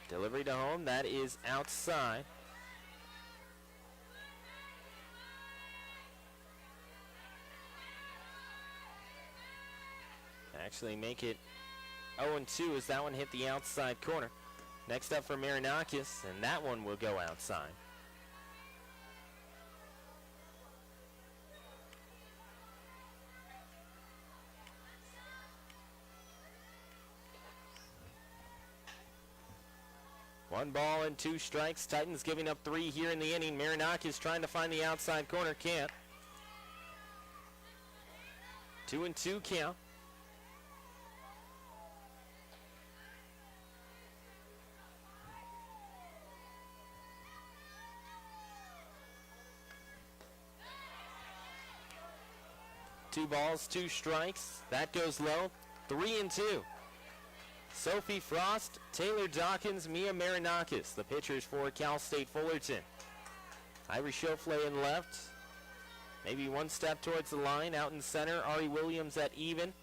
Speaker 1: Delivery to home, that is outside. Actually make it 0-2 as that one hit the outside corner. Next up for Marinakis, and that one will go outside. One ball and 2 strikes. Titans giving up 3 here in the inning. Marinakis trying to find the outside corner, can't. 2-2 count. Two balls, 2 strikes. That goes low. 3-2. Sophie Frost, Taylor Dawkins, Mia Marinakis, the pitchers for Cal State Fullerton. Irish Schofley in left. Maybe 1 step towards the line. Out in center, Ari Williams at even.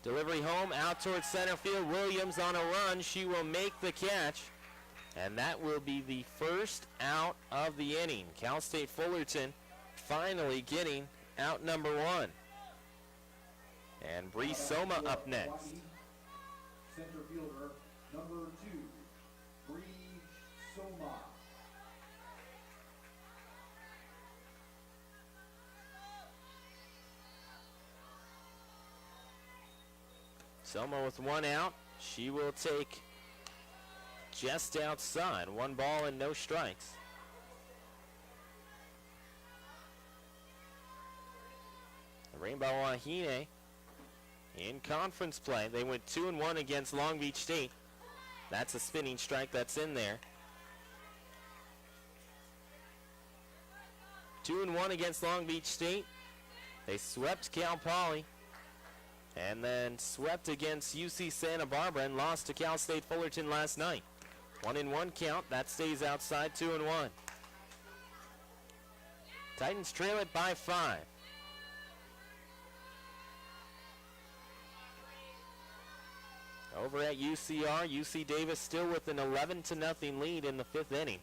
Speaker 1: Delivery home out towards center field. Williams on a run. She will make the catch. And that will be the first out of the inning. Cal State Fullerton finally getting out number one. And Bree Soma up next.
Speaker 2: Center fielder, number 2, Bree Soma.
Speaker 1: Soma with one out. She will take just outside. 1 ball and no strikes. The Rainbow Wahine in conference play. They went 2-1 against Long Beach State. That's a spinning strike that's in there. 2-1 against Long Beach State. They swept Cal Poly and then swept against UC Santa Barbara and lost to Cal State Fullerton last night. 1-1 count. That stays outside. 2-1. Titans trail it by 5. Over at UCR, UC Davis still with an 11-0 lead in the 5th inning.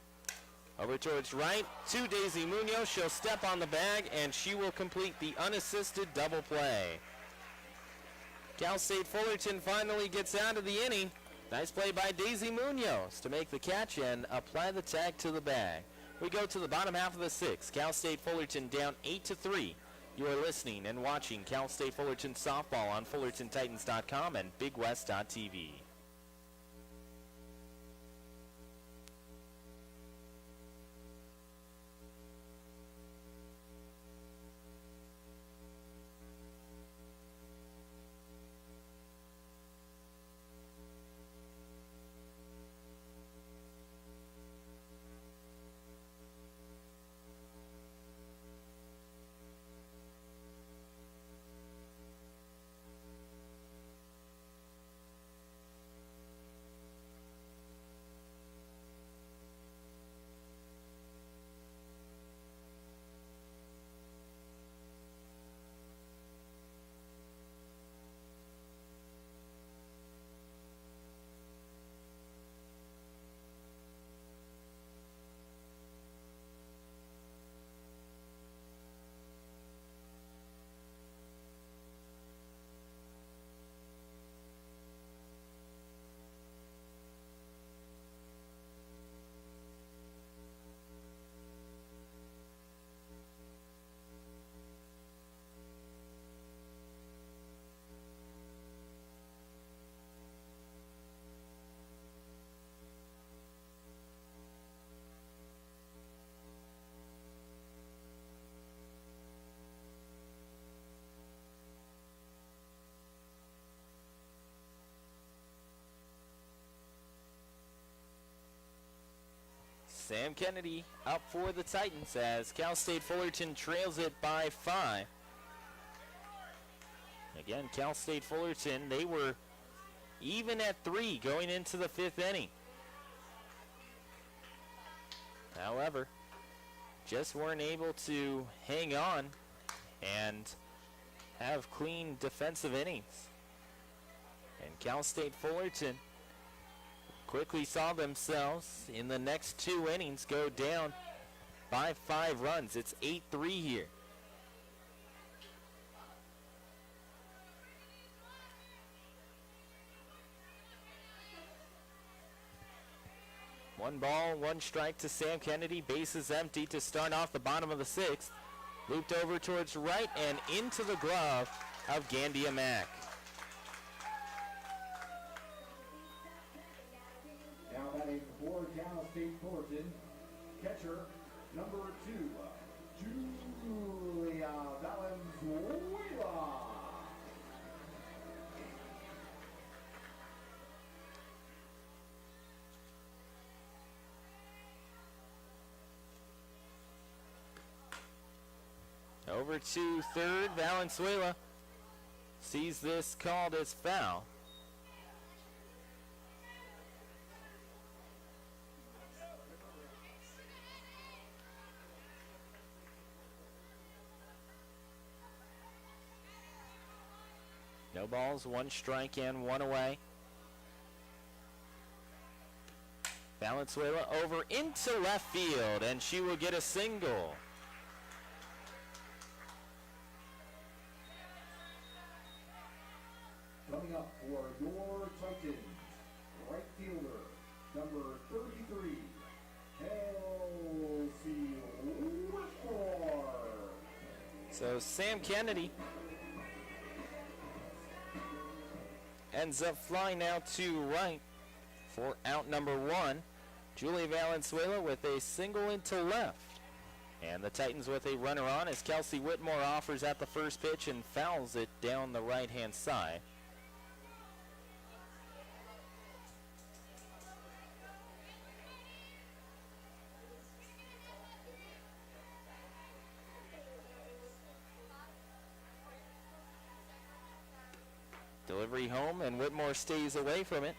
Speaker 1: Over towards right to Daisy Munoz. She'll step on the bag and she will complete the unassisted double play. Cal State Fullerton finally gets out of the inning. Nice play by Daisy Munoz to make the catch and apply the tag to the bag. We go to the bottom half of the 6th. Cal State Fullerton down 8-3. You are listening and watching Cal State Fullerton softball on FullertonTitans.com and BigWest.tv. Sam Kennedy up for the Titans as Cal State Fullerton trails it by 5. Again, Cal State Fullerton, they were even at 3 going into the 5th inning. However, just weren't able to hang on and have clean defensive innings. And Cal State Fullerton quickly saw themselves in the next 2 innings go down by 5 runs. It's 8-3 here. One ball, 1 strike to Sam Kennedy. Bases empty to start off the bottom of the 6th. Looped over towards right and into the glove of Gandia Mack.
Speaker 2: Now batting for Cal State Fullerton, catcher number 2, Julia Valenzuela.
Speaker 1: Over to third, Valenzuela sees this called as foul. No No balls, 1 strike and 1 away. Valenzuela over into left field, and she will get a single.
Speaker 2: Coming up for your Titans, right fielder, number 33, Kelsey Whitmore.
Speaker 1: So Sam Kennedy ends up flying out to right for out number 1. Julie Valenzuela with a single into left. And the Titans with a runner on as Kelsey Whitmore offers at the first pitch and fouls it down the right-hand side. Delivery home, and Whitmore stays away from it.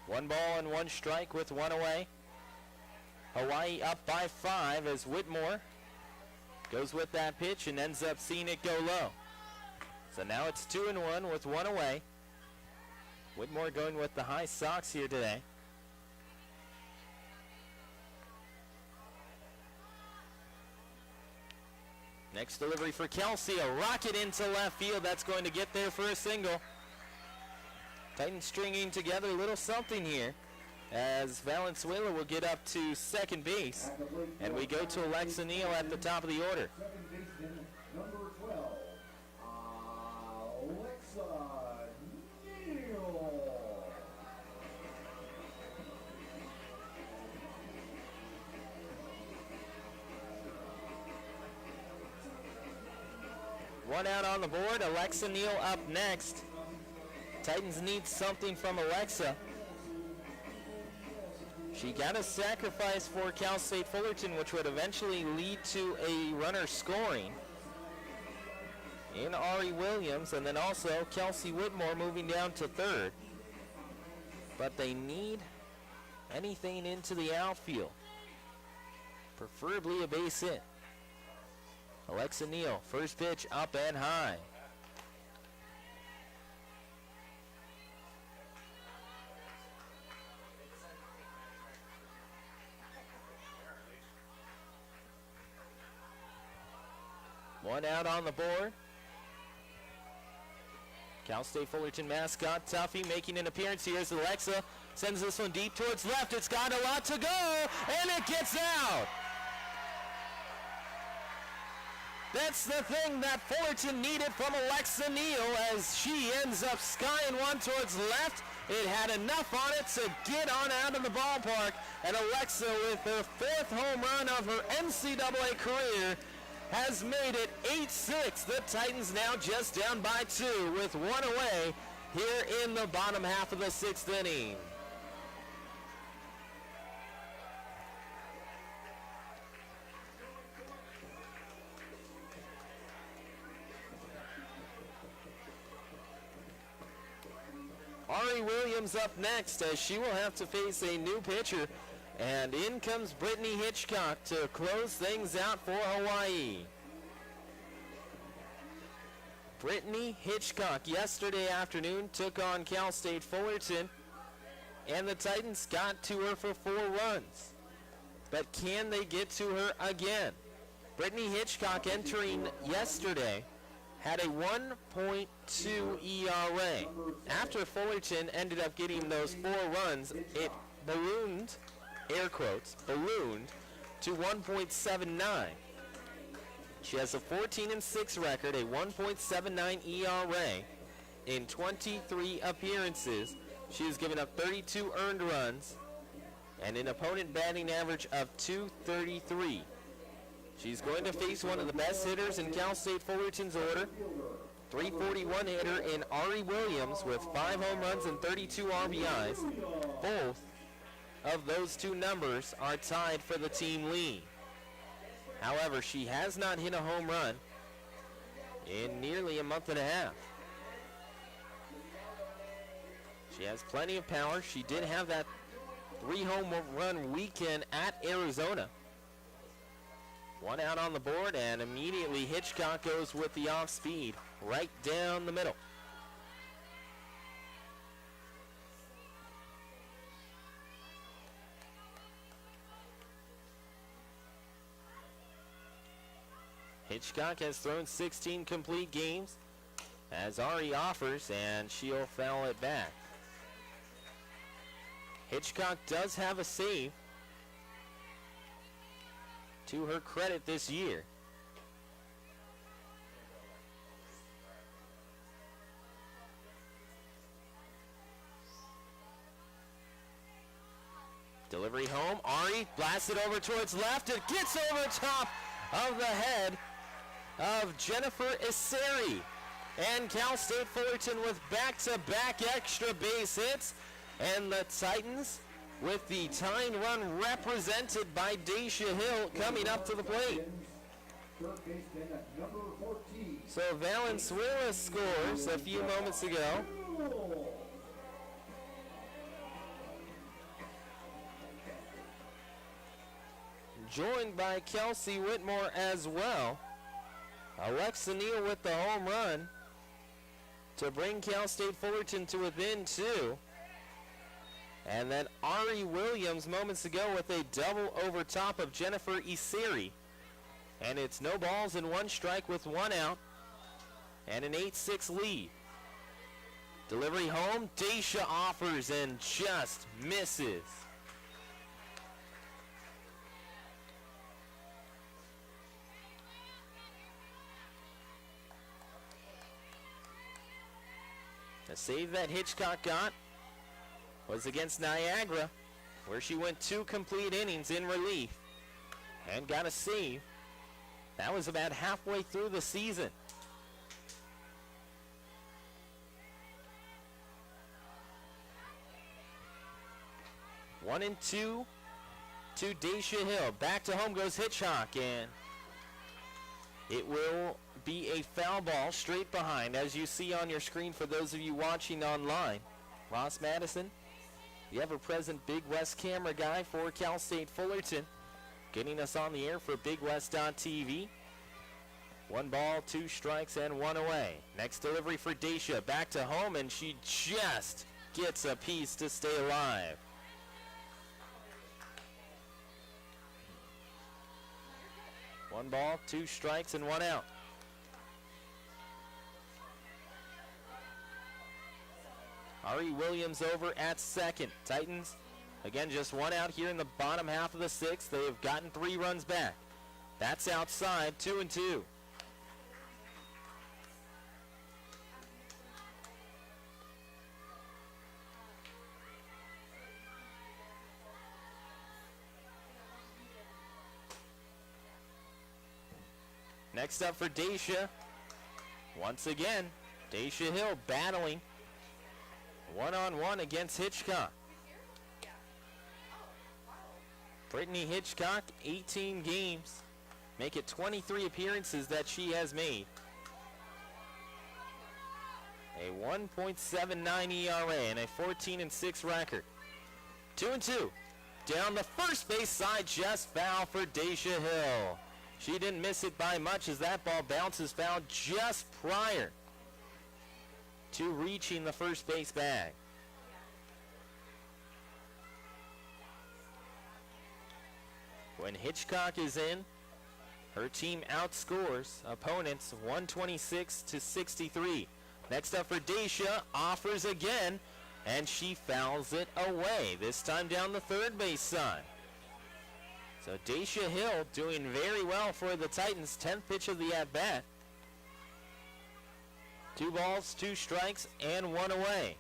Speaker 1: One ball and 1 strike with 1 away. Hawaii up by 5 as Whitmore goes with that pitch and ends up seeing it go low. So now it's 2-1 with 1 away. Whitmore going with the high socks here today. Next delivery for Kelsey, a rocket into left field. That's going to get there for a single. Titans stringing together a little something here as Valenzuela will get up to second base. And we go to Alexa Neal at the top of the order.
Speaker 2: Second baseman, number 12, Alexa Neal.
Speaker 1: One out on the board. Alexa Neal up next. Titans need something from Alexa. She got a sacrifice for Cal State Fullerton, which would eventually lead to a runner scoring in Ari Williams, and then also Kelsey Whitmore moving down to third. But they need anything into the outfield, preferably a base hit. Alexa Neal, first pitch up and high. One out on the board. Cal State Fullerton mascot Tuffy making an appearance here as Alexa sends this one deep towards left. It's got a lot to go, and it gets out. That's the thing that Fullerton needed from Alexa Neal as she ends up skying one towards left. It had enough on it to get on out of the ballpark, and Alexa, with her 4th home run of her NCAA career, has made it 8-6. The Titans now just down by 2 with 1 away here in the bottom half of the 6th inning. Ari Williams up next as she will have to face a new pitcher. And in comes Brittany Hitchcock to close things out for Hawaii. Brittany Hitchcock yesterday afternoon took on Cal State Fullerton, and the Titans got to her for 4 runs. But can they get to her again? Brittany Hitchcock entering yesterday had a 1.2 ERA. After Fullerton ended up getting those 4 runs, it ballooned, air quotes, ballooned to 1.79. She has a 14-6 record, a 1.79 ERA in 23 appearances. She has given up 32 earned runs and an opponent batting average of .233. She's going to face one of the best hitters in Cal State Fullerton's order, 341 hitter in Ari Williams with 5 home runs and 32 RBIs. Both of those 2 numbers are tied for the team lead. However, she has not hit a home run in nearly a month and a half. She has plenty of power. She did have that 3-home run weekend at Arizona. One out on the board, and immediately Hitchcock goes with the off speed right down the middle. Hitchcock has thrown 16 complete games as Ari offers, and she'll foul it back. Hitchcock does have a save to her credit this year. Delivery home. Ari blasts it over towards left. It gets over top of the head of Jennifer Iseri. And Cal State Fullerton with back-to-back extra base hits. And the Titans with the tying run represented by Daisha Hill coming up to the plate. So Valenzuela scores a few moments ago. Joined by Kelsey Whitmore as well. Alexa Neal with the home run to bring Cal State Fullerton to within 2. And then Ari Williams moments ago with a double over top of Jennifer Iseri. And it's no balls and 1 strike with 1 out. And an 8-6 lead. Delivery home. Daisha offers and just misses. The save that Hitchcock got was against Niagara, where she went 2 complete innings in relief and got a save. That was about halfway through the season. One and 2 to Daisha Hill. Back to home goes Hitchcock, and it will be a foul ball straight behind, as you see on your screen for those of you watching online. Ross Madison, the ever-present Big West camera guy for Cal State Fullerton, getting us on the air for BigWest.tv. 1 ball, 2 strikes, and 1 away. Next delivery for Daisha. Back to home, and she just gets a piece to stay alive. One ball, 2 strikes, and 1 out. Ari Williams over at second. Titans, again, just 1 out here in the bottom half of the 6th. They have gotten 3 runs back. That's outside, 2 and 2. Next up for Daisha, once again, Daisha Hill battling 1-on-1 against Hitchcock. Brittany Hitchcock, 18 games, make it 23 appearances that she has made. A 1.79 ERA and a 14-6 record. 2 and 2. Down the first base side, just foul for Daisha Hill. She didn't miss it by much as that ball bounces foul just prior to reaching the first base bag. When Hitchcock is in, her team outscores opponents 126-63. Next up for Daisha, offers again, and she fouls it away, this time down the third base side. So Daisha Hill doing very well for the Titans. 10th pitch of the at-bat. 2 balls, 2 strikes, and 1 away.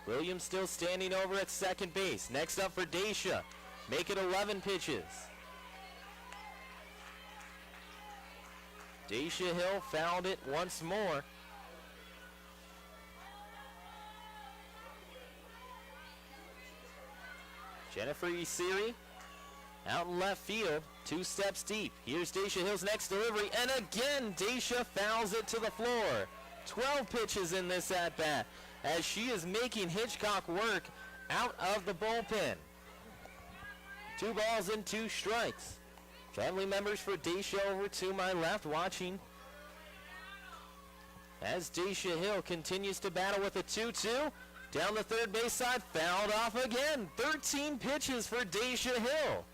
Speaker 1: Williams still standing over at second base. Next up for Daisha. Make it 11 pitches. Daisha Hill fouled it once more. Jennifer Iseri out in left field, 2 steps deep. Here's Daisha Hill's next delivery, and again, Daisha fouls it to the floor. 12 pitches in this at-bat, as she is making Hitchcock work out of the bullpen. 2 balls and 2 strikes. Family members for Dacia over to my left watching as Dacia Hill continues to battle with a 2-2. Down the third base side, fouled off again. 13 pitches for Dacia Hill.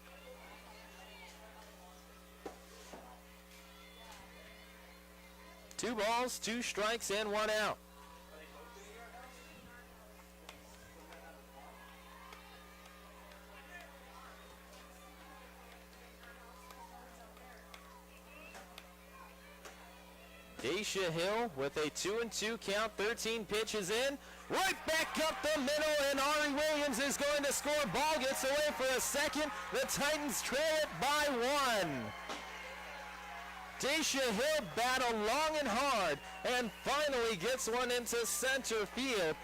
Speaker 1: Two balls, 2 strikes, and 1 out. Dacia Hill with a 2-2 count, 13 pitches in. Right back up the middle, and Ari Williams is going to score. Ball gets away for a second. The Titans trail it by 1. Dacia Hill battled long and hard and finally gets one into center field.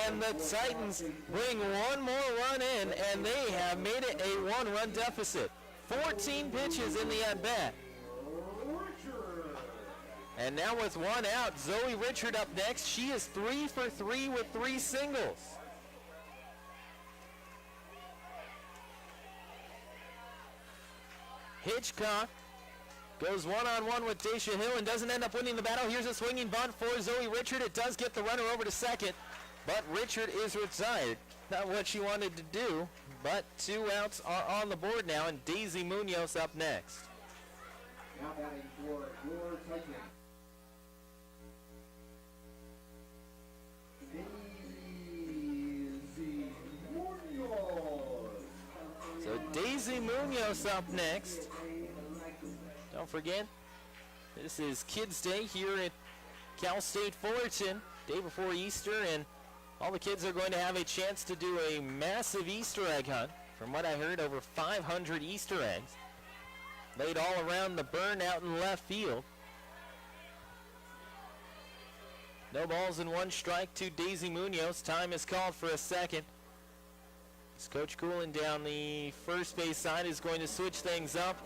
Speaker 1: And the Titans bring one more run in, and they have made it a 1-run deficit. 14 pitches in the at-bat. And now with 1 out, Zoe Richard up next. She is 3 for 3 with 3 singles. Hitchcock goes one-on-one with Dacia Hill and doesn't end up winning the battle. Here's a swinging bunt for Zoe Richard. It does get the runner over to second, but Richard is retired. Not what she wanted to do, but 2 outs are on the board now, and Daisy Munoz up next.
Speaker 2: Now batting for your Titans.
Speaker 1: So Daisy Munoz up next. Don't forget, this is Kids Day here at Cal State Fullerton, day before Easter, and all the kids are going to have a chance to do a massive Easter egg hunt. From what I heard, over 500 Easter eggs laid all around the burn out in left field. No balls and 1 strike to Daisy Munoz. Time is called for a second. As Coach Coolin down the first base side is going to switch things up.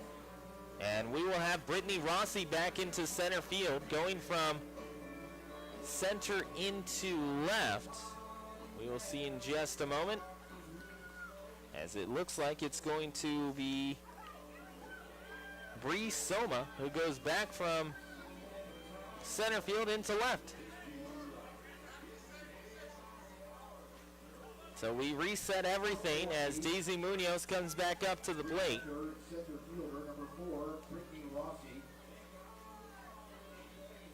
Speaker 1: And we will have Brittany Rossi back into center field, going from center into left. We will see in just a moment, as it looks like it's going to be Bree Soma, who goes back from center field into left. So we reset everything as Daisy Munoz comes back up to the plate.
Speaker 2: Center fielder number 4, Brittany Rossi.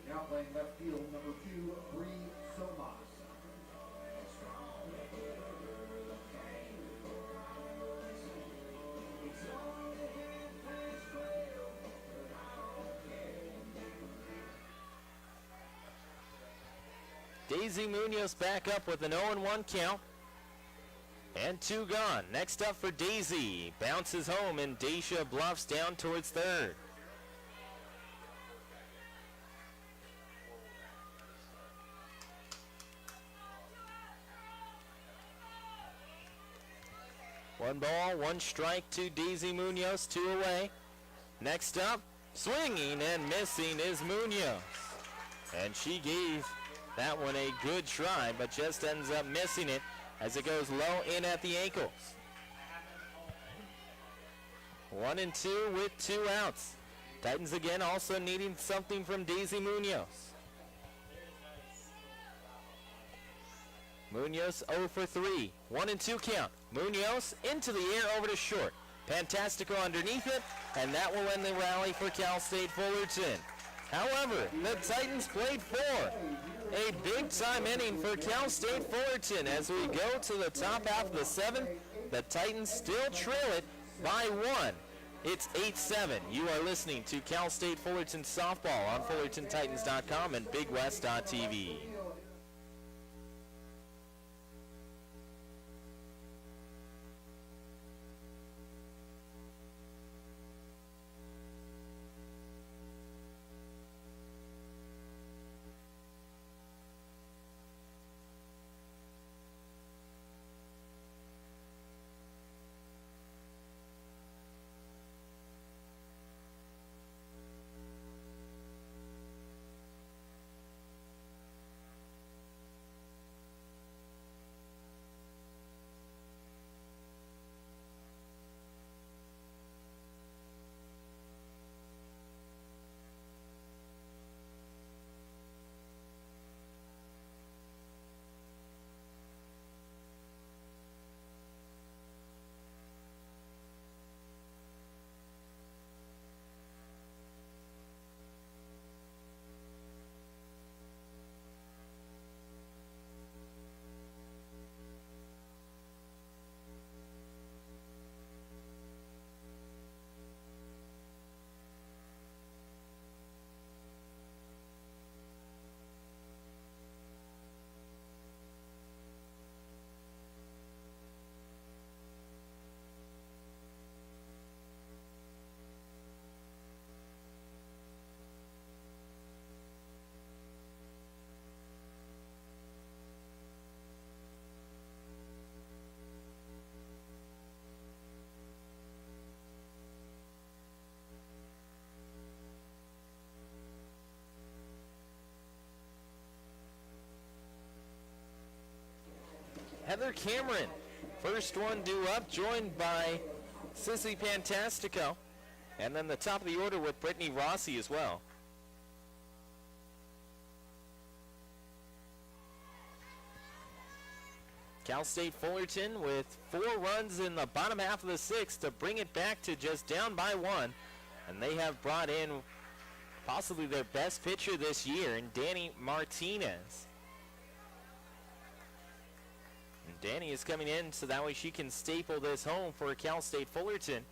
Speaker 2: Now playing left field, number 2, Bree Somas.
Speaker 1: Daisy Munoz back up with an 0-1 count. And 2 gone. Next up for Daisy. Bounces home and Dacia bluffs down towards third. One ball, 1 strike to Daisy Munoz, 2 away. Next up, swinging and missing is Munoz. And she gave that one a good try, but just ends up missing it as it goes low in at the ankles. 1-2 with 2 outs. Titans again also needing something from Daisy Munoz. Munoz 0 for 3. 1-2 count. Munoz into the air over to short. Pantastico underneath it, and that will end the rally for Cal State Fullerton. However, the Titans played for a big-time inning for Cal State Fullerton as we go to the top half of the 7th. The Titans still trail it by 1. It's 8-7. You are listening to Cal State Fullerton softball on FullertonTitans.com and BigWest.tv. Heather Cameron. First one due up, joined by Sissy Fantastico. And then the top of the order with Brittany Rossi as well. Cal State Fullerton with 4 runs in the bottom half of the 6th to bring it back to just down by 1. And they have brought in possibly their best pitcher this year in Danny Martinez. And Danny is coming in so that way she can staple this home for Cal State Fullerton.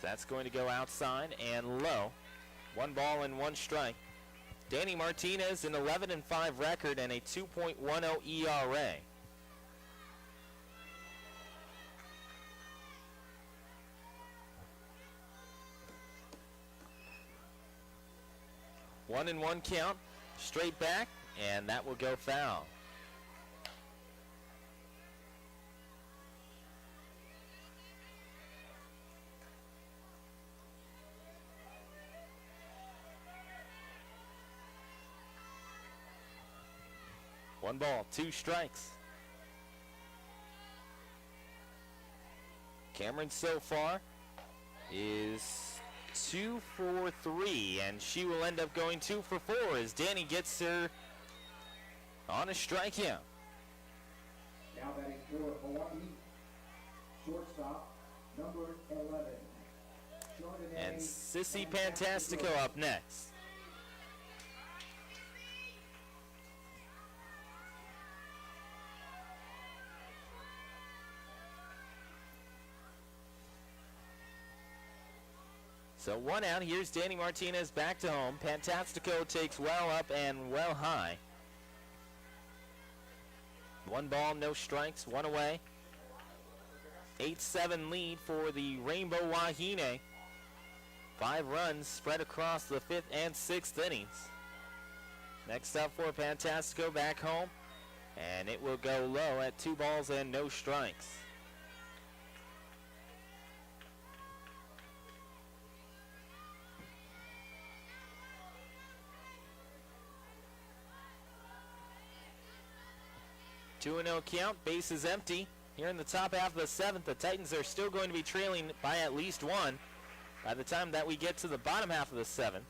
Speaker 1: That's going to go outside and low. 1 ball and 1 strike. Danny Martinez, an 11-5 record and a 2.10 ERA. One and 1 count, straight back, and that will go foul. One ball, 2 strikes. Cameron so far is 2 for 3, and she will end up going 2 for 4 as Danny gets her on a strikeout.
Speaker 2: Now batting for Hawaii, shortstop, number 11.
Speaker 1: And Sissy Fantastico up next. So 1 out. Here's Danny Martinez back to home. Fantastico takes well up and well high. 1 ball, no strikes, 1 away. 8-7 lead for the Rainbow Wahine. 5 runs spread across the 5th and 6th innings. Next up for Fantastico back home, and it will go low at 2 balls and no strikes. Two and 0 count, base is empty. Here in the top half of the 7th, the Titans are still going to be trailing by at least 1 by the time that we get to the bottom half of the 7th.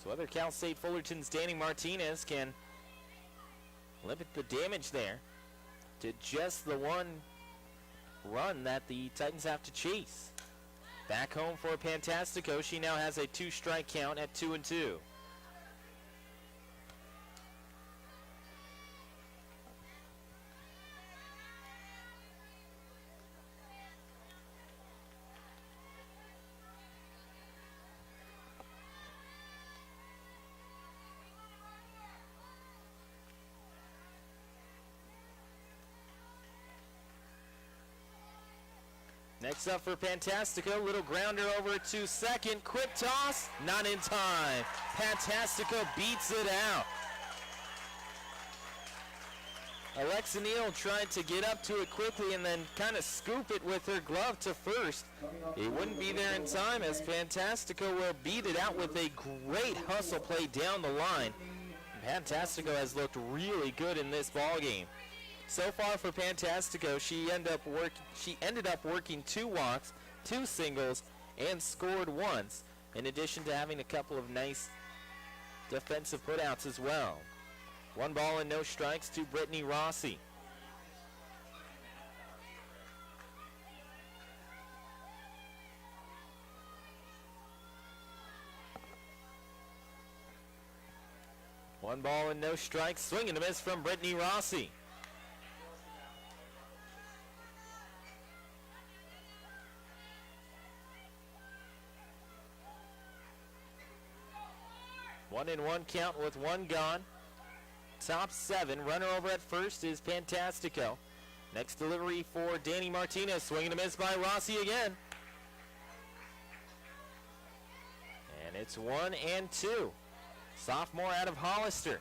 Speaker 1: So whether Cal State Fullerton's Danny Martinez can limit the damage there to just the 1 run that the Titans have to chase. Back home for Fantastico, she now has a 2-strike count at 2-2. Next up for Fantastico, little grounder over to second. Quick toss, not in time. Fantastico beats it out. Alexa Neal tried to get up to it quickly and then kind of scoop it with her glove to first. It wouldn't be there in time as Fantastico will beat it out with a great hustle play down the line. Fantastico has looked really good in this ballgame. So far for Fantastico, she ended up working 2 walks, 2 singles, and scored once, in addition to having a couple of nice defensive putouts as well. 1 ball and no strikes to Brittany Rossi. One ball and no strikes, swing and a miss from Brittany Rossi. One and 1 count with 1 gone. Top 7, runner over at first is Fantastico. Next delivery for Danny Martinez, swing and a miss by Rossi again. And it's 1 and 2. Sophomore out of Hollister.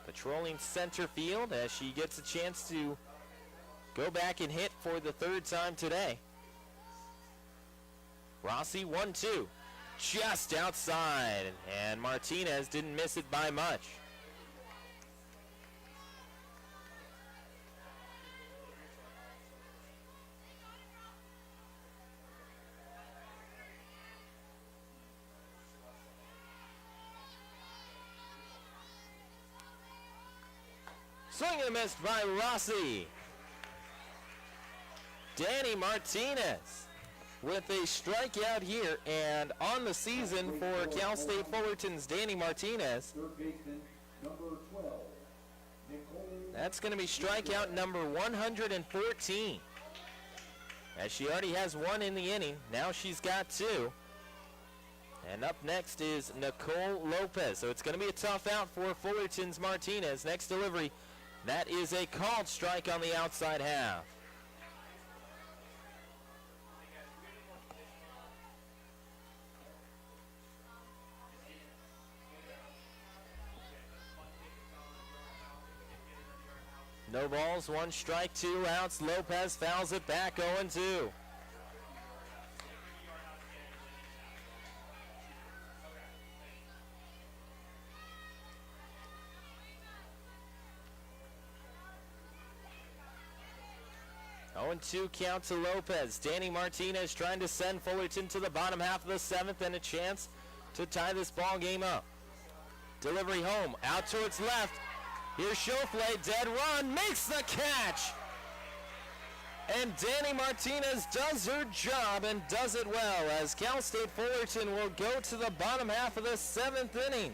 Speaker 1: Patrolling center field as she gets a chance to go back and hit for the 3rd time today. Rossi 1-2. just outside, and Martinez didn't miss it by much. Swing and missed by Rossi. Danny Martinez with a strikeout here, and on the season for Cal State Fullerton's Danny Martinez, that's going to be strikeout number 114. As she already has one in the inning, now she's got two. And up next is Nicole Lopez. So it's going to be a tough out for Fullerton's Martinez. Next delivery, that is a called strike on the outside half. No balls, one strike, 2 outs. Lopez fouls it back, 0-2. And 2 count to Lopez. Danny Martinez trying to send Fullerton to the bottom half of the 7th and a chance to tie this ball game up. Delivery home, out towards left. Here's Schofele, dead run, makes the catch. And Danny Martinez does her job and does it well as Cal State Fullerton will go to the bottom half of the 7th inning.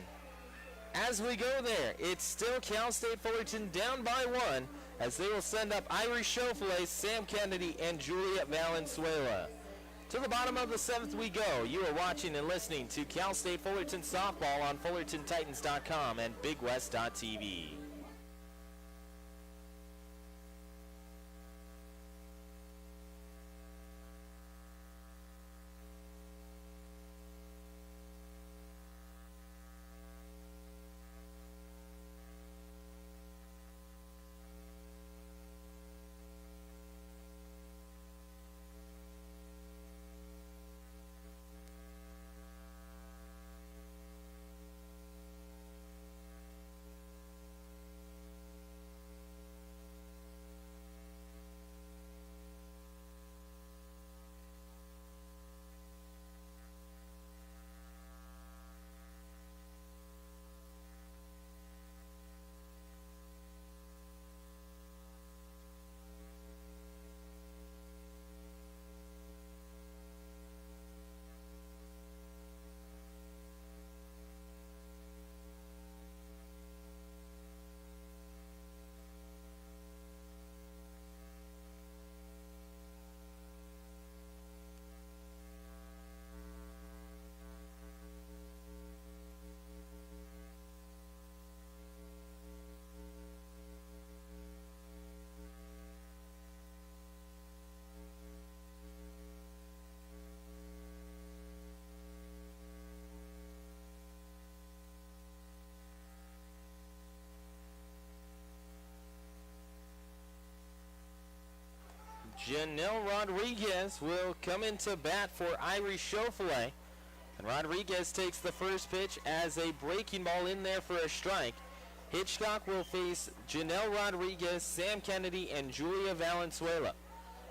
Speaker 1: As we go there, it's still Cal State Fullerton down by 1 as they will send up Irish Schofele, Sam Kennedy, and Julia Valenzuela. To the bottom of the 7th we go. You are watching and listening to Cal State Fullerton Softball on FullertonTitans.com and BigWest.tv. Janelle Rodriguez will come into bat for Irish Schofele. And Rodriguez takes the first pitch as a breaking ball in there for a strike. Hitchcock will face Janelle Rodriguez, Sam Kennedy, and Julia Valenzuela.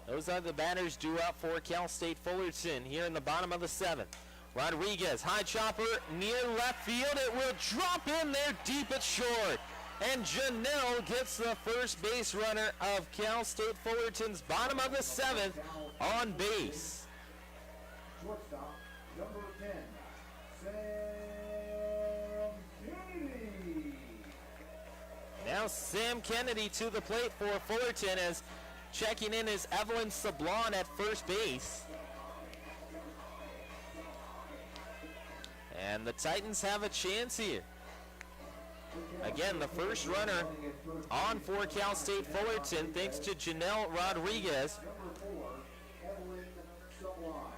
Speaker 1: Those are the batters due up for Cal State Fullerton here in the bottom of the 7th. Rodriguez, high chopper near left field. It will drop in there deep but short. And Janelle gets the first base runner of Cal State Fullerton's bottom of the 7th on base.
Speaker 2: Shortstop, number 10, Sam Kennedy.
Speaker 1: Now Sam Kennedy to the plate for Fullerton as checking in is Evelyn Sablon at first base. And the Titans have a chance here. Again, the first runner on for Cal State Fullerton thanks to Janelle Rodriguez.
Speaker 2: Number 4, Evelyn Sablon.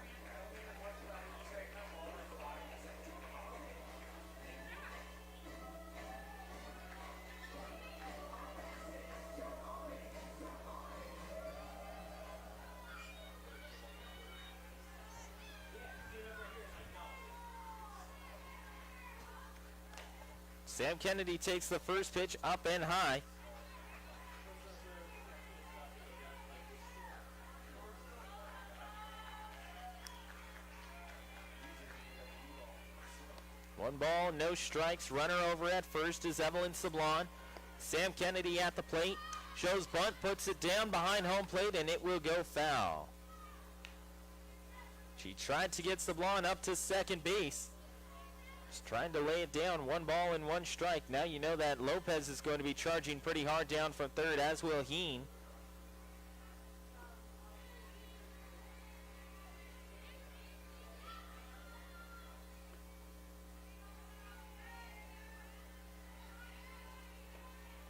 Speaker 1: Sam Kennedy takes the first pitch up and high. One ball, no strikes. Runner over at first is Evelyn Sablon. Sam Kennedy at the plate. Shows bunt, puts it down behind home plate, and it will go foul. She tried to get Sablon up to second base. Just trying to lay it down. One ball and one strike. Now you know that Lopez is going to be charging pretty hard down from third, as will Heen.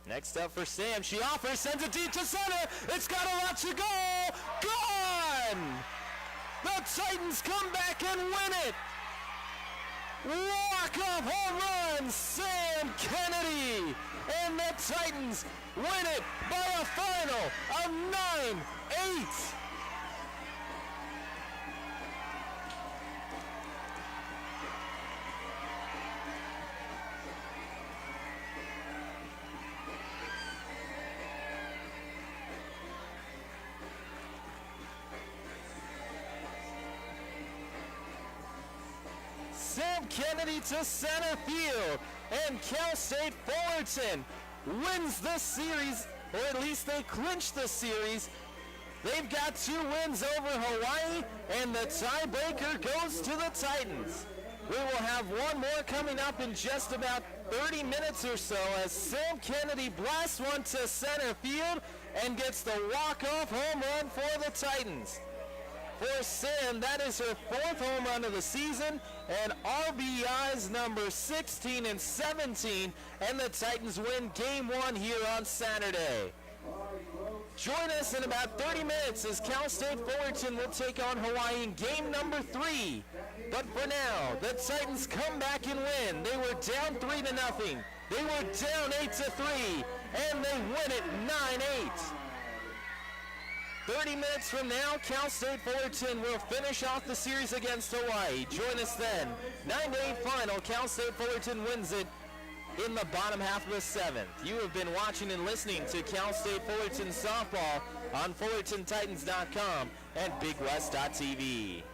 Speaker 1: Next up for Sam, she offers, sends it deep to center. It's got a lot to go. Gone! The Titans come back and win it. Walk-off home run, Sam Kennedy. And the Titans win it by a final of 9-8. Sam Kennedy to center field, and Cal State Fullerton wins this series, or at least they clinch the series. They've got 2 wins over Hawaii, and the tiebreaker goes to the Titans. We will have one more coming up in just about 30 minutes or so as Sam Kennedy blasts one to center field and gets the walk-off home run for the Titans. For Sam, that is her 4th home run of the season, and RBIs number 16 and 17, and the Titans win Game 1 here on Saturday. Join us in about 30 minutes as Cal State Fullerton will take on Hawaii in Game number 3. But for now, the Titans come back and win. They were down 3-0. They were down 8-3, and they win it 9-8. 30 minutes from now, Cal State Fullerton will finish off the series against Hawaii. Join us then. 9-8 final. Cal State Fullerton wins it in the bottom half of the 7th. You have been watching and listening to Cal State Fullerton softball on FullertonTitans.com and BigWest.tv.